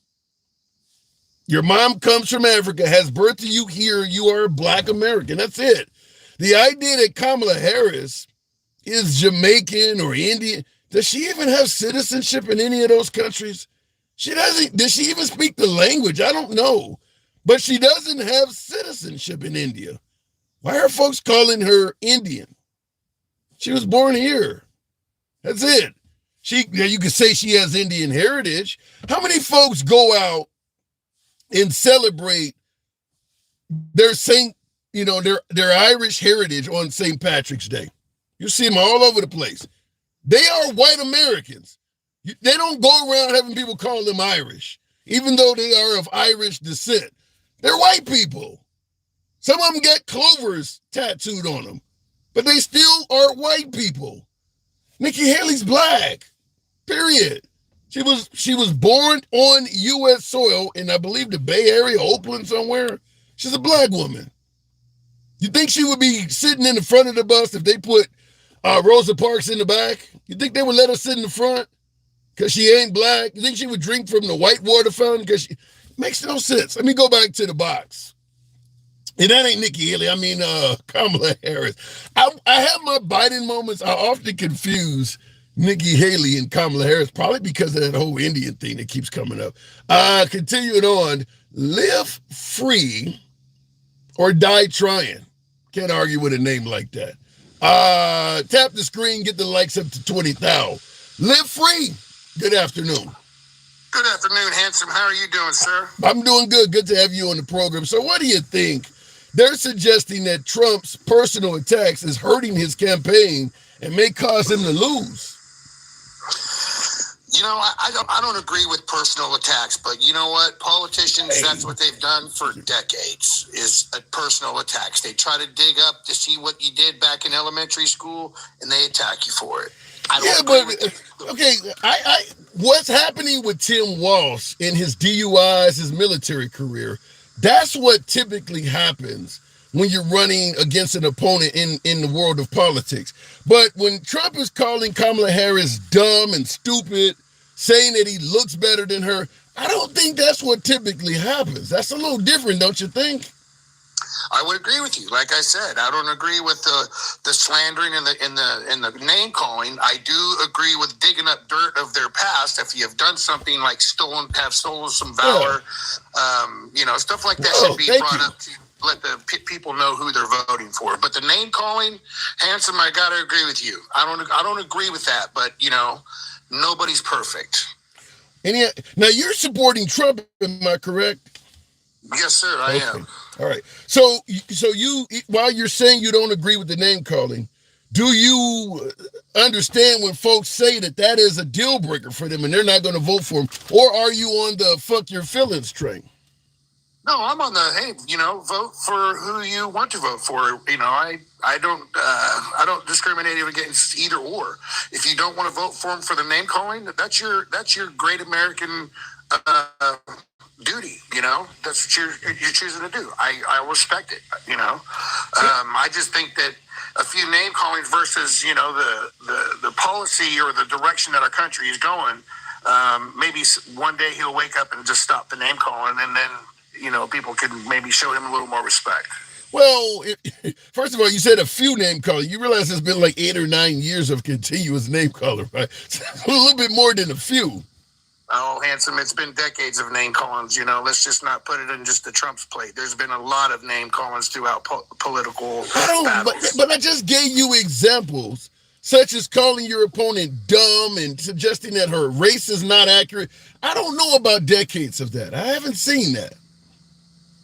your mom comes from Africa, has birth to you here, you are a black American. That's it. The idea that Kamala Harris is Jamaican or Indian, does she even have citizenship in any of those countries? She doesn't. Does she even speak the language? I don't know. But she doesn't have citizenship in India. Why are folks calling her Indian? She was born here. That's it. You could say she has Indian heritage. How many folks go out and celebrate their their Irish heritage on St. Patrick's Day? You see them all over the place. They are white Americans. They don't go around having people call them Irish, even though they are of Irish descent. They're white people. Some of them get clovers tattooed on them, but they still are white people. Nikki Haley's black, period. She was born on U.S. soil in, I believe, the Bay Area, Oakland somewhere. She's a black woman. You think she would be sitting in the front of the bus if they put Rosa Parks in the back? You think they would let her sit in the front because she ain't black? You think she would drink from the white water fountain because she... Makes no sense. Let me go back to the box. And that ain't Nikki Haley. I mean, Kamala Harris. I have my Biden moments. I often confuse Nikki Haley and Kamala Harris, probably because of that whole Indian thing that keeps coming up. Continuing on, live free or die trying. Can't argue with a name like that. Tap the screen, get the likes up to 20,000. Live free. Good afternoon. Good afternoon, handsome. How are you doing, sir? I'm doing good. Good to have you on the program. So what do you think? They're suggesting that Trump's personal attacks is hurting his campaign and may cause him to lose. You know, I don't agree with personal attacks, but you know what? Politicians, that's what they've done for decades, is personal attacks. They try to dig up to see what you did back in elementary school, and they attack you for it. What's happening with Tim Walsh in his DUIs, his military career, that's what typically happens when you're running against an opponent in the world of politics. But when Trump is calling Kamala Harris dumb and stupid, saying that he looks better than her, I don't think that's what typically happens. That's a little different, don't you think? I would agree with you. Like I said, I don't agree with the slandering and the name calling. I do agree with digging up dirt of their past. If you have done something like stolen some valor, stuff like that should be brought up to let the people know who they're voting for. But the name calling, handsome, I gotta agree with you. I don't agree with that. But nobody's perfect. Now you're supporting Trump, am I correct? Yes, sir, I am. All right. So you, while you're saying you don't agree with the name calling, do you understand when folks say that is a deal breaker for them and they're not going to vote for him? Or are you on the fuck your feelings train? No, I'm on the, vote for who you want to vote for. I don't discriminate against either or. If you don't want to vote for him for the name calling, that's your great American duty. That's what you're choosing to do. I respect it. I just think that a few name callings versus the policy or the direction that our country is going. Maybe one day he'll wake up and just stop the name calling, and then people can maybe show him a little more respect. Well, first of all, you said a few name calling. You realize it's been like 8 or 9 years of continuous name calling, right? So a little bit more than a few. Oh, handsome, it's been decades of name callings. Let's just not put it in just the Trump's plate. There's been a lot of name callings throughout political battles. But I just gave you examples, such as calling your opponent dumb and suggesting that her race is not accurate. I don't know about decades of that. I haven't seen that.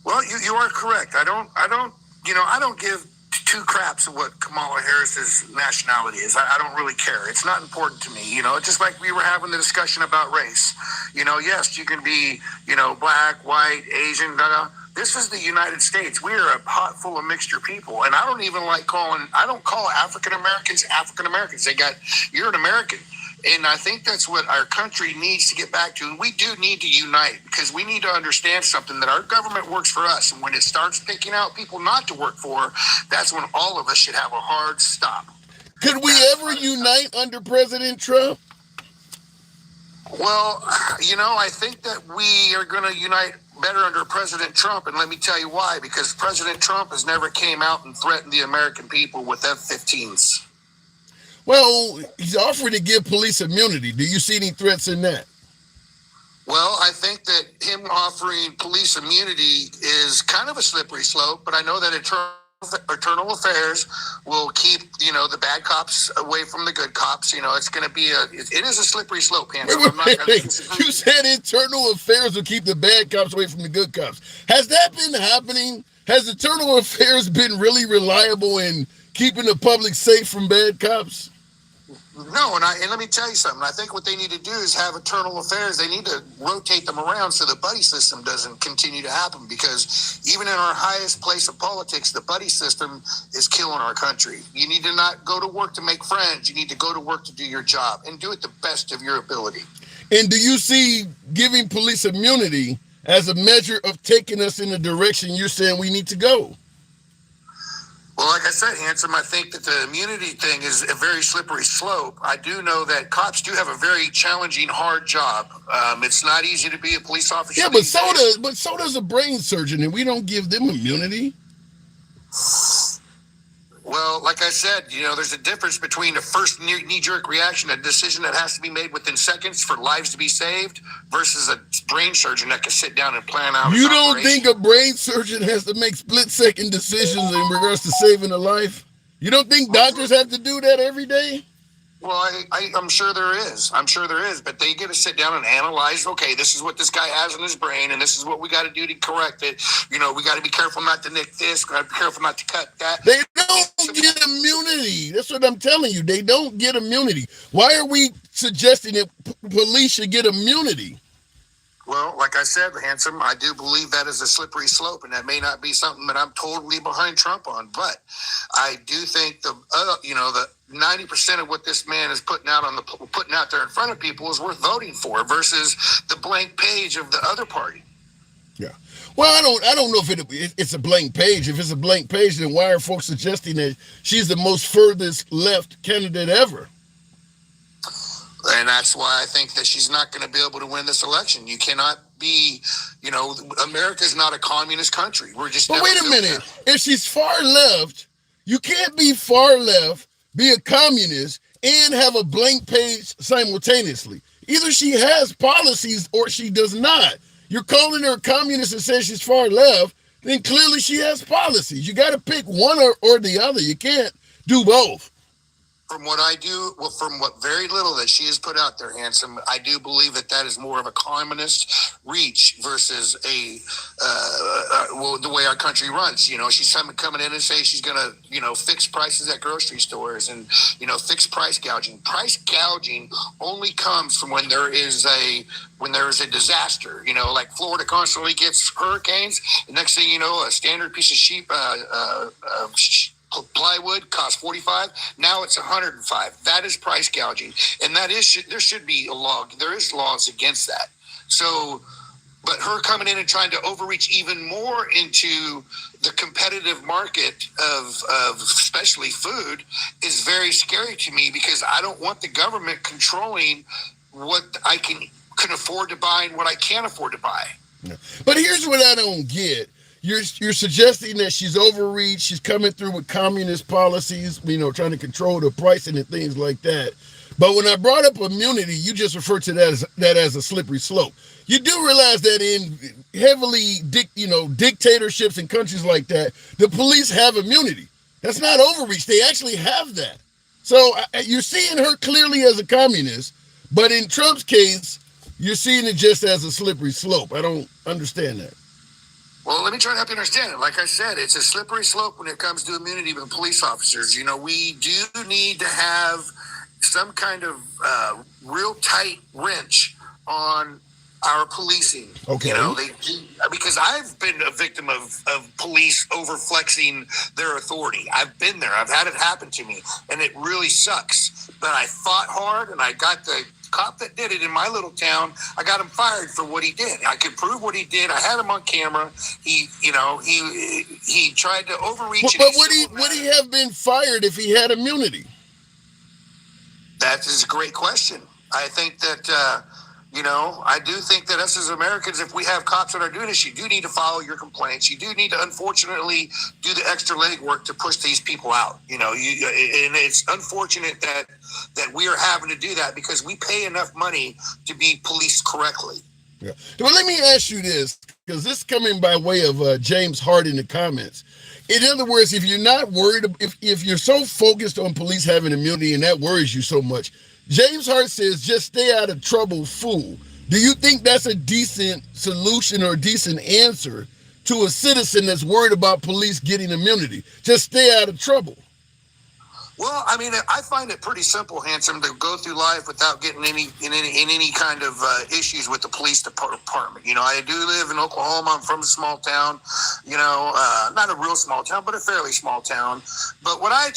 Well, you are correct. I don't give two craps of what Kamala Harris's nationality is. I don't really care. It's not important to me. Just like we were having the discussion about race. Yes, you can be, black, white, Asian, This is the United States. We are a pot full of mixture people. And I don't call African Americans. You're an American. And I think that's what our country needs to get back to. And we do need to unite, because we need to understand something, that our government works for us. And when it starts picking out people not to work for, that's when all of us should have a hard stop. Could we ever unite under President Trump? Well, I think that we are going to unite better under President Trump. And let me tell you why. Because President Trump has never came out and threatened the American people with F-15s. Well, he's offering to give police immunity. Do you see any threats in that? Well, I think that him offering police immunity is kind of a slippery slope, but I know that internal affairs will keep, the bad cops away from the good cops. It's going to be it is a slippery slope, Hanson. Wait. You said internal affairs will keep the bad cops away from the good cops. Has that been happening? Has internal affairs been really reliable in keeping the public safe from bad cops? No, and let me tell you something. I think what they need to do is have internal affairs. They need to rotate them around so the buddy system doesn't continue to happen, because even in our highest place of politics, the buddy system is killing our country. You need to not go to work to make friends. You need to go to work to do your job and do it the best of your ability. And do you see giving police immunity as a measure of taking us in the direction you're saying we need to go? Well, like I said, Handsome, I think that the immunity thing is a very slippery slope. I do know that cops do have a very challenging, hard job. It's not easy to be a police officer. Yeah, but so does a brain surgeon, and we don't give them immunity. Well, like I said, there's a difference between a first knee-jerk reaction, a decision that has to be made within seconds for lives to be saved, versus a brain surgeon that can sit down and plan out. You don't think a brain surgeon has to make split-second decisions in regards to saving a life? You don't think doctors have to do that every day? Well, I'm sure there is. But they get to sit down and analyze, okay, this is what this guy has in his brain, and this is what we got to do to correct it. We got to be careful not to nick this, got to be careful not to cut that. They don't get immunity. That's what I'm telling you. They don't get immunity. Why are we suggesting that police should get immunity? Well, like I said, Handsome, I do believe that is a slippery slope, and that may not be something that I'm totally behind Trump on. But I do think the 90% of what this man is putting out there in front of people is worth voting for, versus the blank page of the other party. Yeah. Well, I don't know if it's a blank page. If it's a blank page, then why are folks suggesting that she's the most furthest left candidate ever? And that's why I think that she's not going to be able to win this election. You cannot be, America's not a communist country. We're just. But wait a minute. If she's far left, you can't be far left, be a communist, and have a blank page simultaneously. Either she has policies or she does not. You're calling her a communist and saying she's far left, then clearly she has policies. You got to pick one or the other. You can't do both. From what very little that she has put out there, Handsome, I do believe that is more of a communist reach versus the way our country runs. She's coming in and saying she's going to, fix prices at grocery stores and, fix price gouging. Price gouging only comes from when there is a disaster. Like Florida constantly gets hurricanes. The next thing you know, a standard piece of plywood costs $45. Now it's $105. That is price gouging, and there should be a law. There is laws against that. So, but her coming in and trying to overreach even more into the competitive market of especially food is very scary to me, because I don't want the government controlling what I can afford to buy and what I can't afford to buy. Yeah. But here's what I don't get. You're suggesting that she's overreached, she's coming through with communist policies, trying to control the pricing and things like that. But when I brought up immunity, you just referred to that as a slippery slope. You do realize that in heavily dictatorships and countries like that, the police have immunity. That's not overreach. They actually have that. So you're seeing her clearly as a communist, but in Trump's case, you're seeing it just as a slippery slope. I don't understand that. Well, let me try to help you understand it. Like I said, it's a slippery slope when it comes to immunity with police officers. We do need to have some kind of real tight wrench on our policing. Okay. Because I've been a victim of police overflexing their authority. I've been there. I've had it happen to me, and it really sucks. But I fought hard, and I got the cop that did it in my little town. I got him fired for what he did. I could prove what he did. I had him on camera. He tried to overreach. But would he have been fired if he had immunity? That is a great question. I think that, I do think that us as Americans, if we have cops that are doing this, you do need to follow your complaints. You do need to, unfortunately, do the extra legwork to push these people out. And it's unfortunate that we are having to do that because we pay enough money to be policed correctly. Yeah. Well, let me ask you this, because this is coming by way of James Hart in the comments. In other words, if you're not worried, if you're so focused on police having immunity and that worries you so much, James Hart says, just stay out of trouble, fool. Do you think that's a decent solution or a decent answer to a citizen that's worried about police getting immunity? Just stay out of trouble. Well, I mean, I find it pretty simple, Handsome, to go through life without getting any kind of issues with the police department. I do live in Oklahoma. I'm from a small town. Not a real small town, but a fairly small town. But what I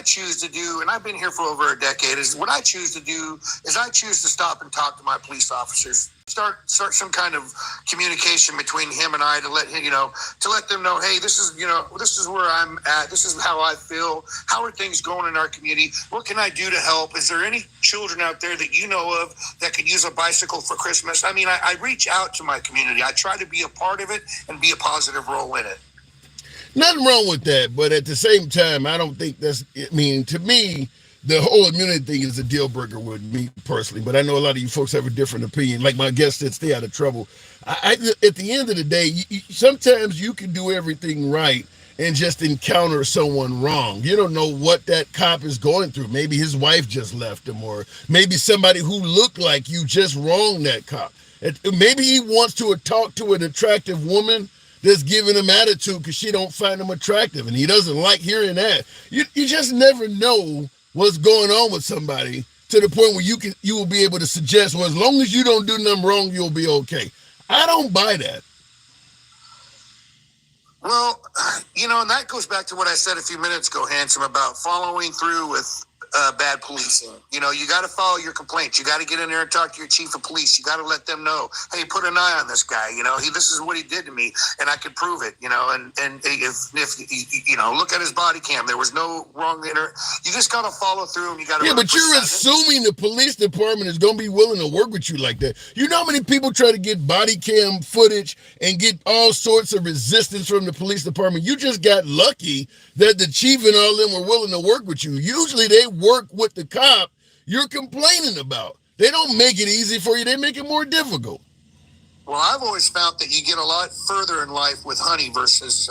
choose to do, and I've been here for over a decade, is what I choose to do is I choose to stop and talk to my police officers. Start some kind of communication between him and I to let him, to let them know, hey, this is where I'm at. This is how I feel. How are things going in our community? What can I do to help? Is there any children out there that you know of that could use a bicycle for Christmas? I mean, I reach out to my community. I try to be a part of it and be a positive role in it. Nothing wrong with that, but at the same time, I don't think to me, the whole immunity thing is a deal breaker with me personally, but I know a lot of you folks have a different opinion. Like my guest said, stay out of trouble. At the end of the day, sometimes you can do everything right and just encounter someone wrong. You don't know what that cop is going through. Maybe his wife just left him, or maybe somebody who looked like you just wronged that cop. Maybe he wants to talk to an attractive woman that's giving him attitude because she don't find him attractive, and he doesn't like hearing that. You just never know what's going on with somebody to the point where you will be able to suggest, well, as long as you don't do nothing wrong, you'll be okay. I don't buy that. Well, and that goes back to what I said a few minutes ago, Handsome, about following through with bad policing. You got to follow your complaints. You got to get in there and talk to your chief of police. You got to let them know, hey, put an eye on this guy. This is what he did to me, and I can prove it. And if look at his body cam. There was no wrong there. You just got to follow through, and you got to. Yeah, but you're assuming the police department is going to be willing to work with you like that. You know how many people try to get body cam footage and get all sorts of resistance from the police department? You just got lucky that the chief and all them were willing to work with you. Usually they work with the cop you're complaining about. They don't make it easy for you. They make it more difficult. Well, I've always found that you get a lot further in life with honey versus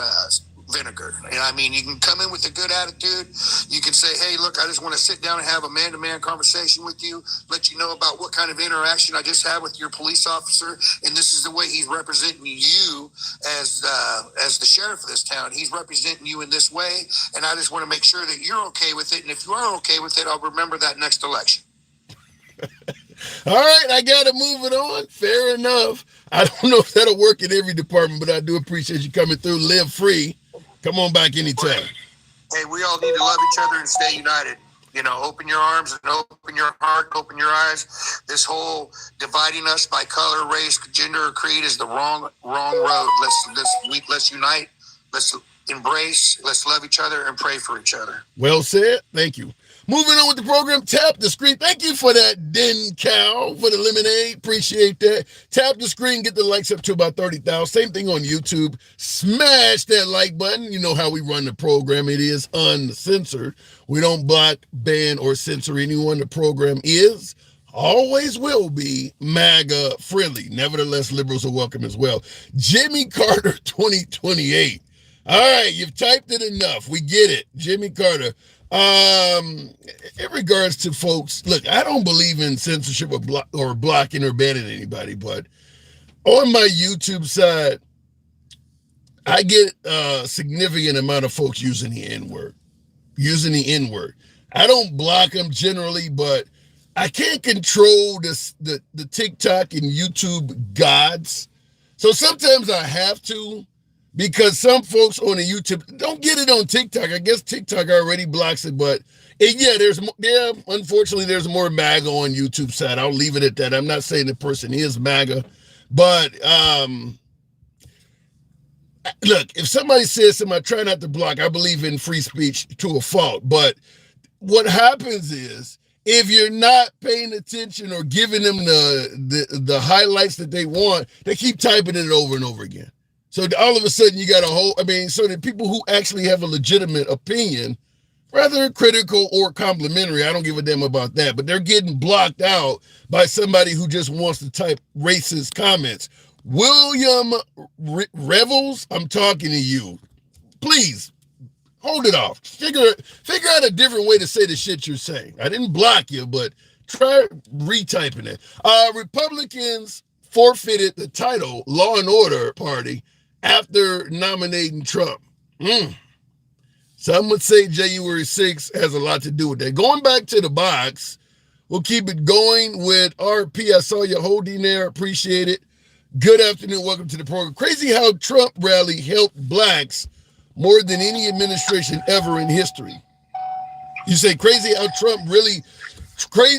vinegar. And I mean, you can come in with a good attitude. You can say, hey, look, I just want to sit down and have a man-to-man conversation with you, let you know about what kind of interaction I just had with your police officer. And this is the way he's representing you as the sheriff of this town. He's representing you in this way. And I just want to make sure that you're okay with it. And if you are okay with it, I'll remember that next election. All right, I got to move it on. Fair enough. I don't know if that'll work in every department, but I do appreciate you coming through. Live free. Come on back anytime. Hey, we all need to love each other and stay united. Open your arms and open your heart, open your eyes. This whole dividing us by color, race, gender, or creed is the wrong road. Let's unite. Let's embrace. Let's love each other and pray for each other. Well said. Thank you. Moving on with the program, tap the screen. Thank you for that, Den Cow, for the lemonade. Appreciate that. Tap the screen, get the likes up to about 30,000. Same thing on YouTube. Smash that like button. You know how we run the program. It is uncensored. We don't block, ban, or censor anyone. The program is, always will be, MAGA friendly. Nevertheless, liberals are welcome as well. Jimmy Carter 2028. All right, you've typed it enough. We get it. Jimmy Carter. In regards to folks, look, I don't believe in censorship or blocking or banning anybody, but on my YouTube side, I get a significant amount of folks using the N-word. I don't block them generally, but I can't control the TikTok and YouTube gods. So sometimes I have to, because some folks on the YouTube don't get it on TikTok. I guess TikTok already blocks it, but unfortunately, there's more MAGA on YouTube side. I'll leave it at that. I'm not saying the person is MAGA, but look, if somebody says something, I try not to block. I believe in free speech to a fault, but what happens is, if you're not paying attention or giving them the highlights that they want, they keep typing it over and over again. So all of a sudden you got so the people who actually have a legitimate opinion, rather critical or complimentary, I don't give a damn about that, but they're getting blocked out by somebody who just wants to type racist comments. William Revels, I'm talking to you. Please, hold it off. Figure out a different way to say the shit you're saying. I didn't block you, but try retyping it. Republicans forfeited the title Law and Order Party after nominating Trump. Some would say January 6th has a lot to do with that. Going back to the box, we'll keep it going with RP. I saw you holding there. Appreciate it. Good afternoon. Welcome to the program. Crazy how Trump rally helped blacks more than any administration ever in history. You say crazy how Trump really...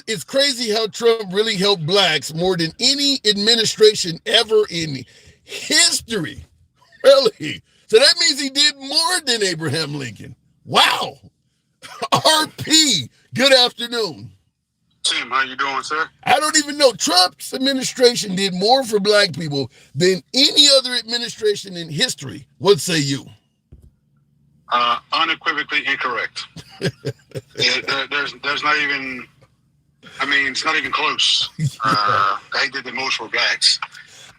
It's crazy how Trump really helped blacks more than any administration ever in history. Really? So that means he did more than Abraham Lincoln. Wow. RP, good afternoon. Tim, how you doing, sir? I don't even know. Trump's administration did more for black people than any other administration in history. What say you? Unequivocally incorrect. There's not even... it's not even close. They did the most for blacks.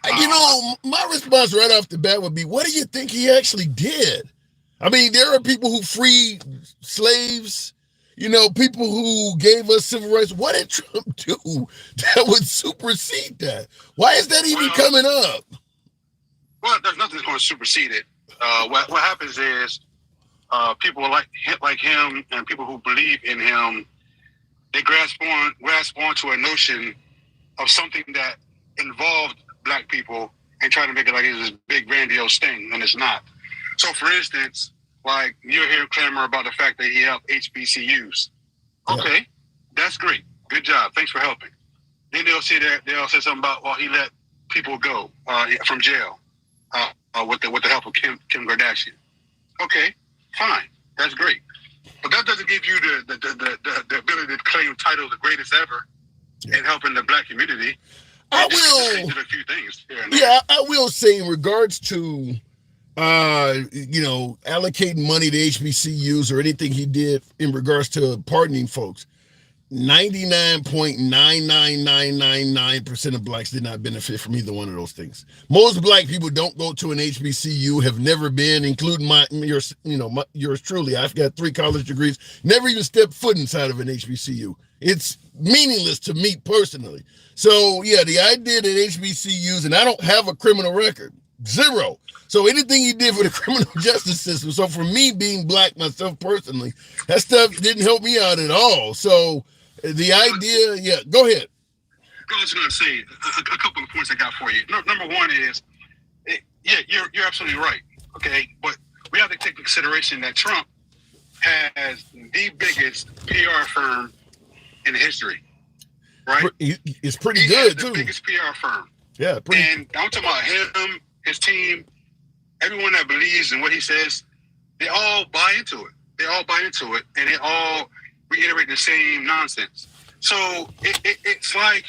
My response right off the bat would be, what do you think he actually did? There are people who freed slaves, people who gave us civil rights. What did Trump do that would supersede that? Why is that even coming up? Well, there's nothing that's going to supersede it. What happens is people like him and people who believe in him, they grasp onto a notion of something that involved black people and try to make it like it's this big grandiose thing, and it's not. So, for instance, like you'll hear clamor about the fact that he helped HBCUs. Okay, that's great. Good job. Thanks for helping. Then they'll say something about, well, he let people go from jail with the help of Kim Kardashian. Okay, fine. That's great. But that doesn't give you the ability to claim title the greatest ever in helping the black community. I will say in regards to allocating money to HBCUs or anything he did in regards to pardoning folks, 99.99999% of blacks did not benefit from either one of those things. Most black people don't go to an HBCU, have never been, including yours truly. I've got 3 college degrees, never even stepped foot inside of an HBCU. It's meaningless to me personally. So yeah, the idea that HBCUs, and I don't have a criminal record, 0. So anything he did for the criminal justice system. So for me being black myself personally, that stuff didn't help me out at all. So the idea, go ahead. I was going to say a couple of points I got for you. Number one is, you're absolutely right. Okay, but we have to take into consideration that Trump has the biggest PR firm in history. Right? It's pretty good too. The biggest PR firm. Yeah, and I'm talking about him, his team, everyone that believes in what he says. They all buy into it. And they all reiterate the same nonsense. So it's like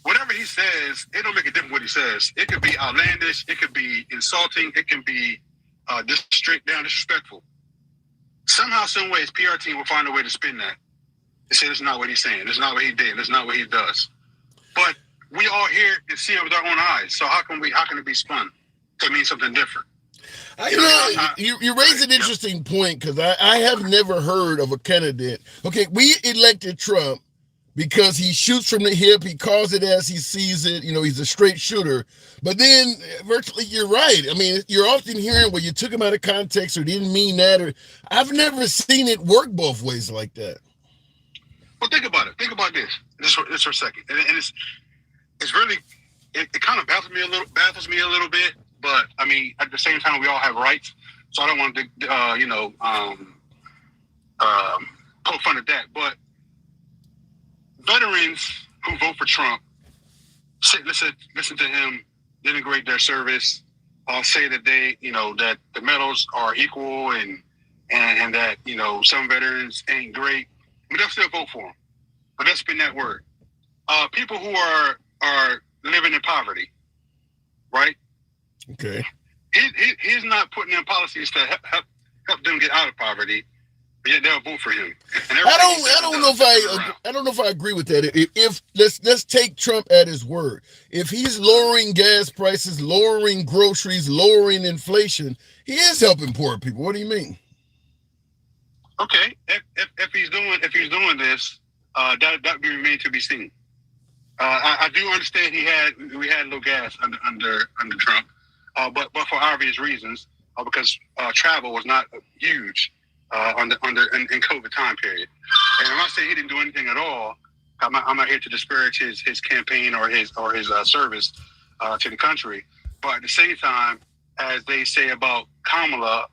whatever he says, it don't make a difference what he says. It could be outlandish, it could be insulting, it can be straight down disrespectful. Somehow, some way, his PR team will find a way to spin that. They say that's not what he's saying, that's not what he did, that's not what he does. But we all hear and see it with our own eyes. So how can it be spun to mean something different? You raise an interesting point, because I have never heard of a candidate. Okay, we elected Trump because he shoots from the hip, he calls it as he sees it, he's a straight shooter. But then virtually you're right. I mean, you're often hearing where you took him out of context or didn't mean that, or I've never seen it work both ways like that. Well, think about it. Think about this for a second. And it's really, it kind of baffles me a little bit. But I mean, at the same time, we all have rights, so I don't want to, poke fun at that. But veterans who vote for Trump listen to him, denigrate their service, say that that the medals are equal and that some veterans ain't great. But they'll still vote for him. But let's spin that word. People who are living in poverty, right? Okay. He's not putting in policies to help them get out of poverty, but yet they'll vote for him. I don't know if I agree with that. If let's take Trump at his word. If he's lowering gas prices, lowering groceries, lowering inflation, he is helping poor people. What do you mean? Okay, if he's doing this, that remains to be seen. I do understand we had low gas under Trump. But for obvious reasons, because travel was not huge in COVID time period. And I'm not saying he didn't do anything at all. I'm not here to disparage his campaign or his service to the country. But at the same time, as they say about Kamala,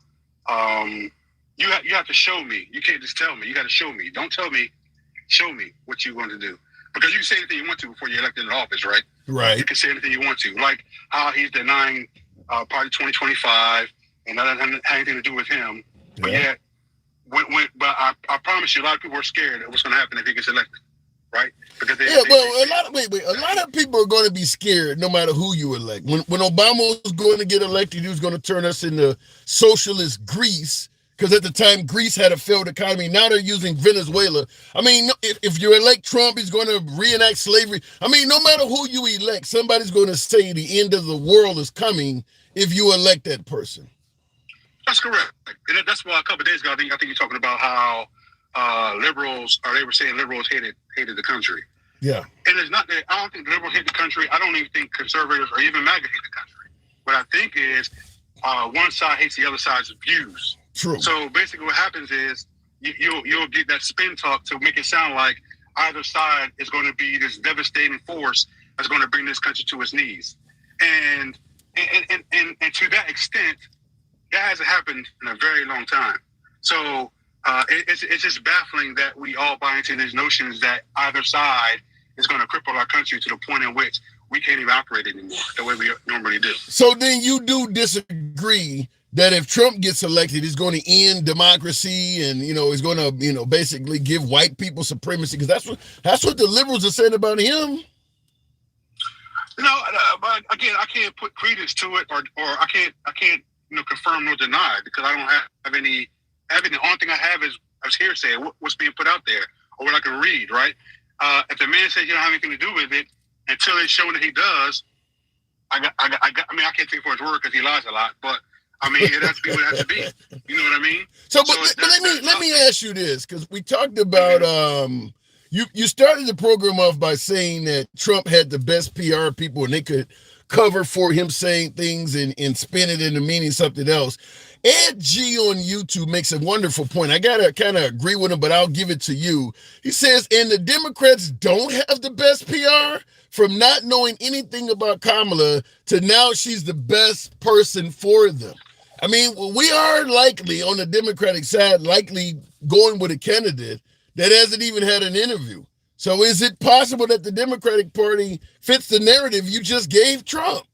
you have to show me. You can't just tell me. You got to show me. Don't tell me. Show me what you're going to do. Because you can say anything you want to before you're elected in office, right? Right. You can say anything you want to, like how he's denying Party 2025, and that doesn't have anything to do with him. But yet, but I promise you, a lot of people are scared of what's going to happen if he gets elected, right? Because a lot of people are going to be scared no matter who you elect. When Obama was going to get elected, he was going to turn us into socialist Greece. Because at the time, Greece had a failed economy. Now they're using Venezuela. I mean, if you elect Trump, he's going to reenact slavery. I mean, no matter who you elect, somebody's going to say the end of the world is coming if you elect that person. That's correct. And that's why a couple of days ago, I think you're talking about how they were saying liberals hated the country. Yeah. And it's not that I don't think liberals hate the country. I don't even think conservatives or even MAGA hate the country. What I think is one side hates the other side's views. True. So basically what happens is you'll get that spin talk to make it sound like either side is going to be this devastating force that's going to bring this country to its knees. And to that extent, that hasn't happened in a very long time. So it's just baffling that we all buy into these notions that either side is going to cripple our country to the point in which we can't even operate anymore the way we normally do. So then you do disagree that if Trump gets elected, he's going to end democracy and, he's going to, basically give white people supremacy, because that's what the liberals are saying about him. No, but again, I can't put credence to it or I can't confirm nor deny, because I don't have any evidence. The only thing I have is hearsay, what's being put out there or what I can read, right? If the man says you don't have anything to do with it until it's shown that he does, I can't take for his word because he lies a lot, but I mean, it has to be what it has to be. You know what I mean? But let me ask you this, because we talked about you started the program off by saying that Trump had the best PR people and they could cover for him saying things and spin it into meaning something else. Ed G on YouTube makes a wonderful point. I gotta kind of agree with him, but I'll give it to you. He says, and the Democrats don't have the best PR, from not knowing anything about Kamala to now she's the best person for them. I mean, we are likely on the Democratic side, going with a candidate that hasn't even had an interview. So is it possible that the Democratic Party fits the narrative you just gave Trump?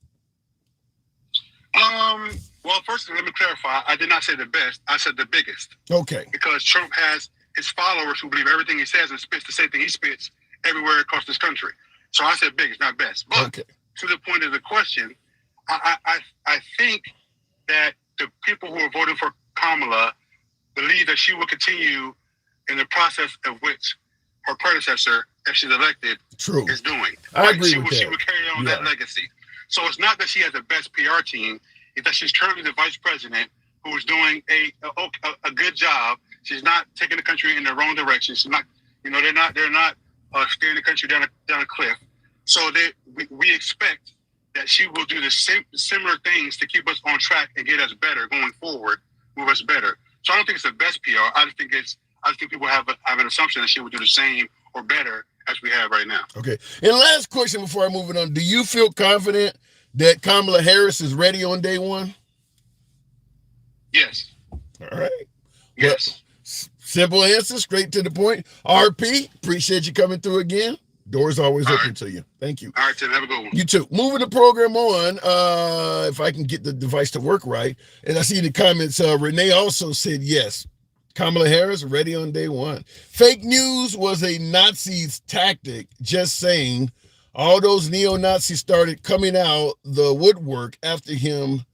Well, first, let me clarify. I did not say the best. I said the biggest. Okay. Because Trump has his followers who believe everything he says and spits the same thing he spits everywhere across this country. So I said big, it's not best. But to the point of the question, I think that the people who are voting for Kamala believe that she will continue in the process of which her predecessor, if she's elected, is doing. I agree with that. She will carry on that legacy. So it's not that she has the best PR team, it's that she's currently the vice president who is doing a good job. She's not taking the country in the wrong direction. She's not, they're not steering the country down a cliff. So we expect that she will do the similar things to keep us on track and get us better going forward, move us better. So I don't think it's the best PR. I think people have an assumption that she will do the same or better as we have right now. Okay. And last question before I move it on. Do you feel confident that Kamala Harris is ready on day one? Yes. All right. Yes. Well, simple answer, straight to the point. RP, appreciate you coming through again. Doors always open to you. Thank you. All right, Tim. Have a good one. You too. Moving the program on, if I can get the device to work right. And I see in the comments, Renee also said yes. Kamala Harris ready on day one. Fake news was a Nazi's tactic, just saying. All those neo-Nazis started coming out the woodwork after him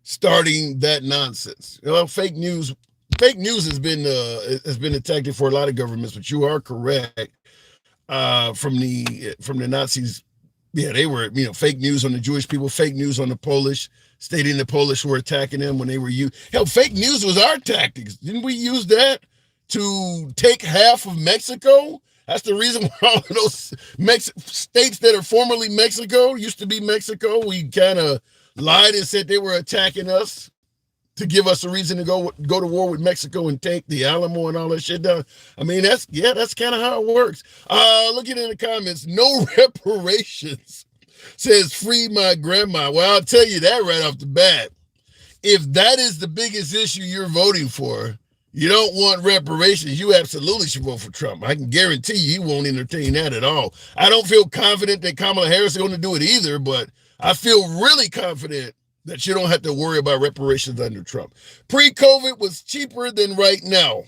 starting that nonsense. Fake news has been a tactic for a lot of governments, but you are correct. From the Nazis, they were fake news on the Jewish people, fake news on the Polish, stating the Polish were attacking them when they were fake news was our tactics. Didn't we use that to take half of Mexico? That's the reason why all of those states that are formerly Mexico, used to be Mexico, we kind of lied and said they were attacking us to give us a reason to go to war with Mexico and take the Alamo and all that shit down. I mean, that's kind of how it works. Looking in the comments, no reparations, says free my grandma. Well, I'll tell you that right off the bat. If that is the biggest issue you're voting for, you don't want reparations, you absolutely should vote for Trump. I can guarantee you he won't entertain that at all. I don't feel confident that Kamala Harris is going to do it either, but I feel really confident that you don't have to worry about reparations under Trump. Pre-COVID was cheaper than right now.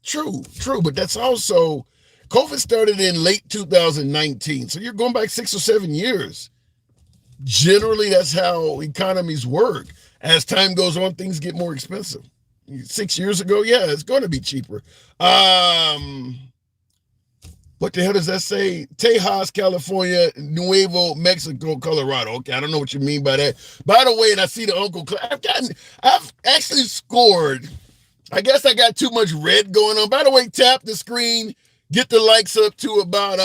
True, but that's also, COVID started in late 2019, so you're going back 6 or 7 years. Generally, that's how economies work. As time goes on, things get more expensive. 6 years ago, it's going to be cheaper. What the hell does that say? Tejas, California, Nuevo Mexico, Colorado. Okay, I don't know what you mean by that. By the way, and I see the Uncle I've actually scored. I guess I got too much red going on. By the way, tap the screen, get the likes up to about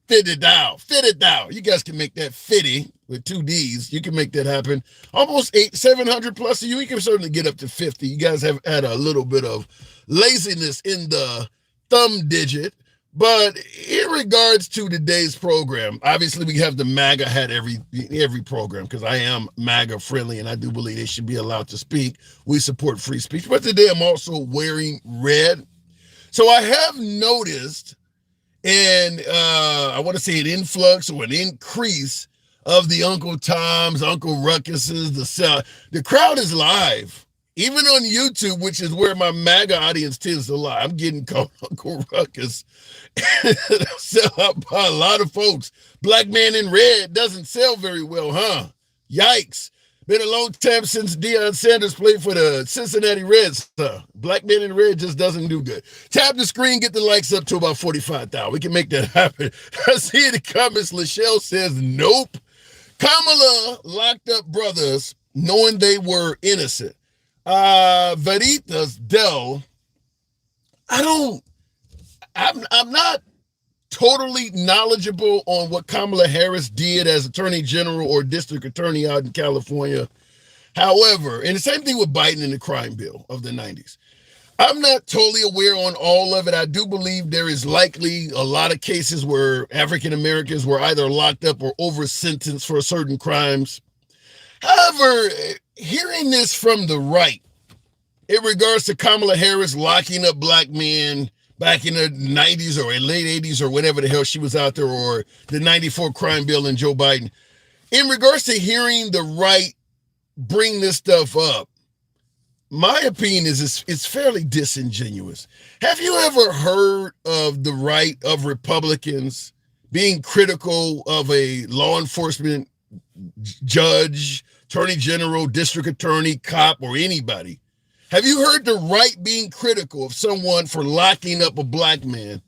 50 down. 50 down. You guys can make that 50 with 2 D's. You can make that happen. Almost 700 plus of you. You can certainly get up to 50. You guys have had a little bit of laziness in the thumb digit. But in regards to today's program, obviously we have the MAGA hat every program because I am MAGA friendly and I do believe they should be allowed to speak. We support free speech. But today I'm also wearing red. So I have noticed, and I want to say an influx or an increase of the Uncle Toms, Uncle Ruckuses, the crowd is live. Even on YouTube, which is where my MAGA audience tends to lie, I'm getting called Uncle Ruckus. Sell out by a lot of folks. Black Man in Red doesn't sell very well, huh? Yikes. Been a long time since Deion Sanders played for the Cincinnati Reds, huh? Black Man in Red just doesn't do good. Tap the screen, get the likes up to about 45,000. We can make that happen. I see in the comments, Lachelle says, nope. Kamala locked up brothers knowing they were innocent. Veritas Dell, I'm not totally knowledgeable on what Kamala Harris did as Attorney General or District Attorney out in California. However, and the same thing with Biden and the crime bill of the 90s. I'm not totally aware on all of it. I do believe there is likely a lot of cases where African Americans were either locked up or over sentenced for certain crimes. However, hearing this from the right, in regards to Kamala Harris locking up black men back in the 90s or late 80s or whenever the hell she was out there, or the 94 crime bill and Joe Biden, in regards to hearing the right bring this stuff up, my opinion is it's fairly disingenuous. Have you ever heard of the right of Republicans being critical of a law enforcement judge, attorney general, district attorney, cop, or anybody? Have you heard the right being critical of someone for locking up a black man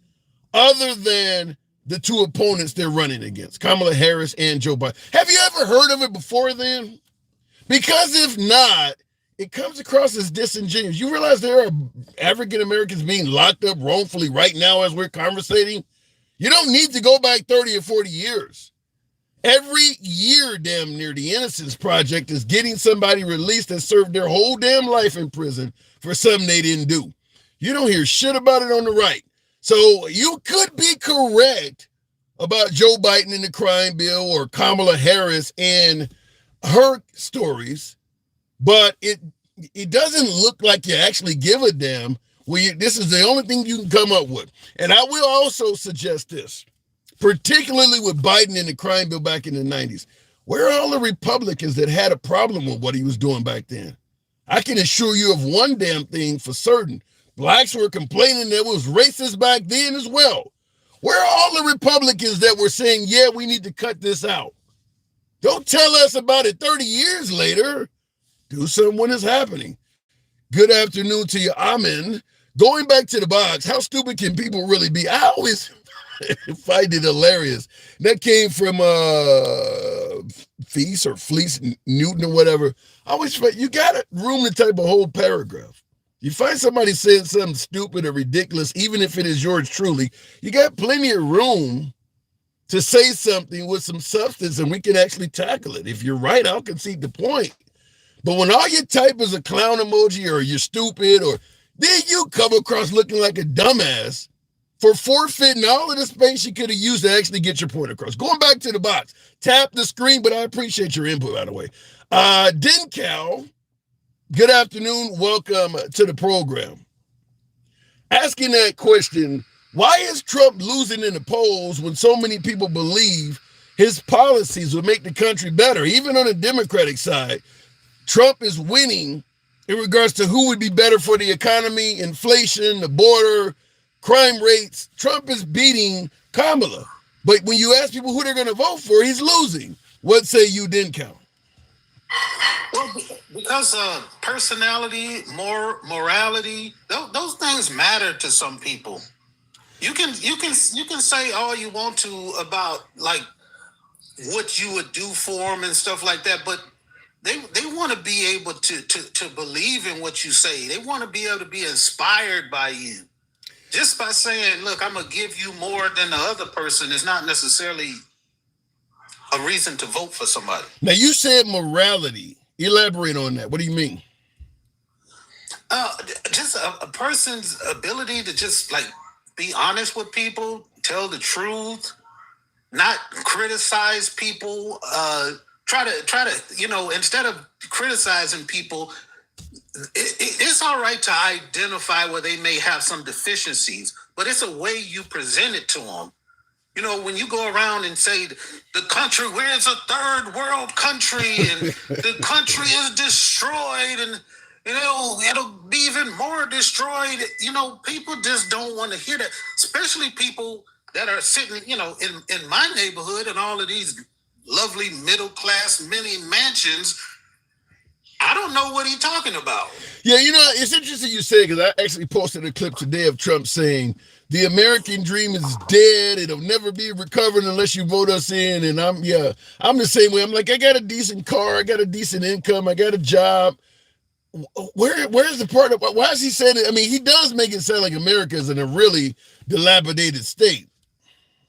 other than the two opponents they're running against, Kamala Harris and Joe Biden? Have you ever heard of it before then? Because if not, it comes across as disingenuous. You realize there are African Americans being locked up wrongfully right now as we're conversating? You don't need to go back 30 or 40 years. Every year, damn near, the Innocence Project is getting somebody released that served their whole damn life in prison for something they didn't do. You don't hear shit about it on the right. So you could be correct about Joe Biden and the crime bill or Kamala Harris and her stories, but it doesn't look like you actually give a damn. This is the only thing you can come up with. And I will also suggest this, particularly with Biden and the crime bill back in the 90s. Where are all the Republicans that had a problem with what he was doing back then? I can assure you of one damn thing for certain. Blacks were complaining that it was racist back then as well. Where are all the Republicans that were saying, yeah, we need to cut this out? Don't tell us about it 30 years later. Do something when it's happening. Good afternoon to you, Amen. Going back to the box, how stupid can people really be? I always find it hilarious. That came from Fleece Newton or whatever. I always find you got room to type a whole paragraph. You find somebody saying something stupid or ridiculous, even if it is yours truly, you got plenty of room to say something with some substance and we can actually tackle it. If you're right, I'll concede the point. But when all you type is a clown emoji or you're stupid, or then you come across looking like a dumbass for forfeiting all of the space you could have used to actually get your point across. Going back to the box, tap the screen, but I appreciate your input, by the way. Dencal, good afternoon. Welcome to the program. Asking that question, why is Trump losing in the polls when so many people believe his policies would make the country better? Even on the Democratic side, Trump is winning in regards to who would be better for the economy, inflation, the border, crime rates. Trump is beating Kamala. But when you ask people who they're going to vote for, he's losing. What say you, Dencal? Well, because personality, morality, those things matter to some people. You can say all you want to about like what you would do for them and stuff like that, but they want to be able to believe in what you say. They want to be able to be inspired by you. Just by saying, look, I'm gonna give you more than the other person is not necessarily a reason to vote for somebody. Now you said morality. Elaborate on that. What do you mean? Just a person's ability to just like be honest with people, tell the truth, not criticize people. Try to instead of criticizing people, it's all right to identify where they may have some deficiencies, but it's a way you present it to them. You know, when you go around and say the country, where's a third world country, and the country is destroyed, and it'll be even more destroyed. You know, people just don't want to hear that, especially people that are sitting, in my neighborhood and all of these lovely middle class mini mansions. I don't know what he's talking about. Yeah, it's interesting you say, because I actually posted a clip today of Trump saying the American dream is dead. It'll never be recovered unless you vote us in. And I'm the same way. I'm like, I got a decent car. I got a decent income. I got a job. Where's the part of, why is he saying it? I mean, he does make it sound like America is in a really dilapidated state.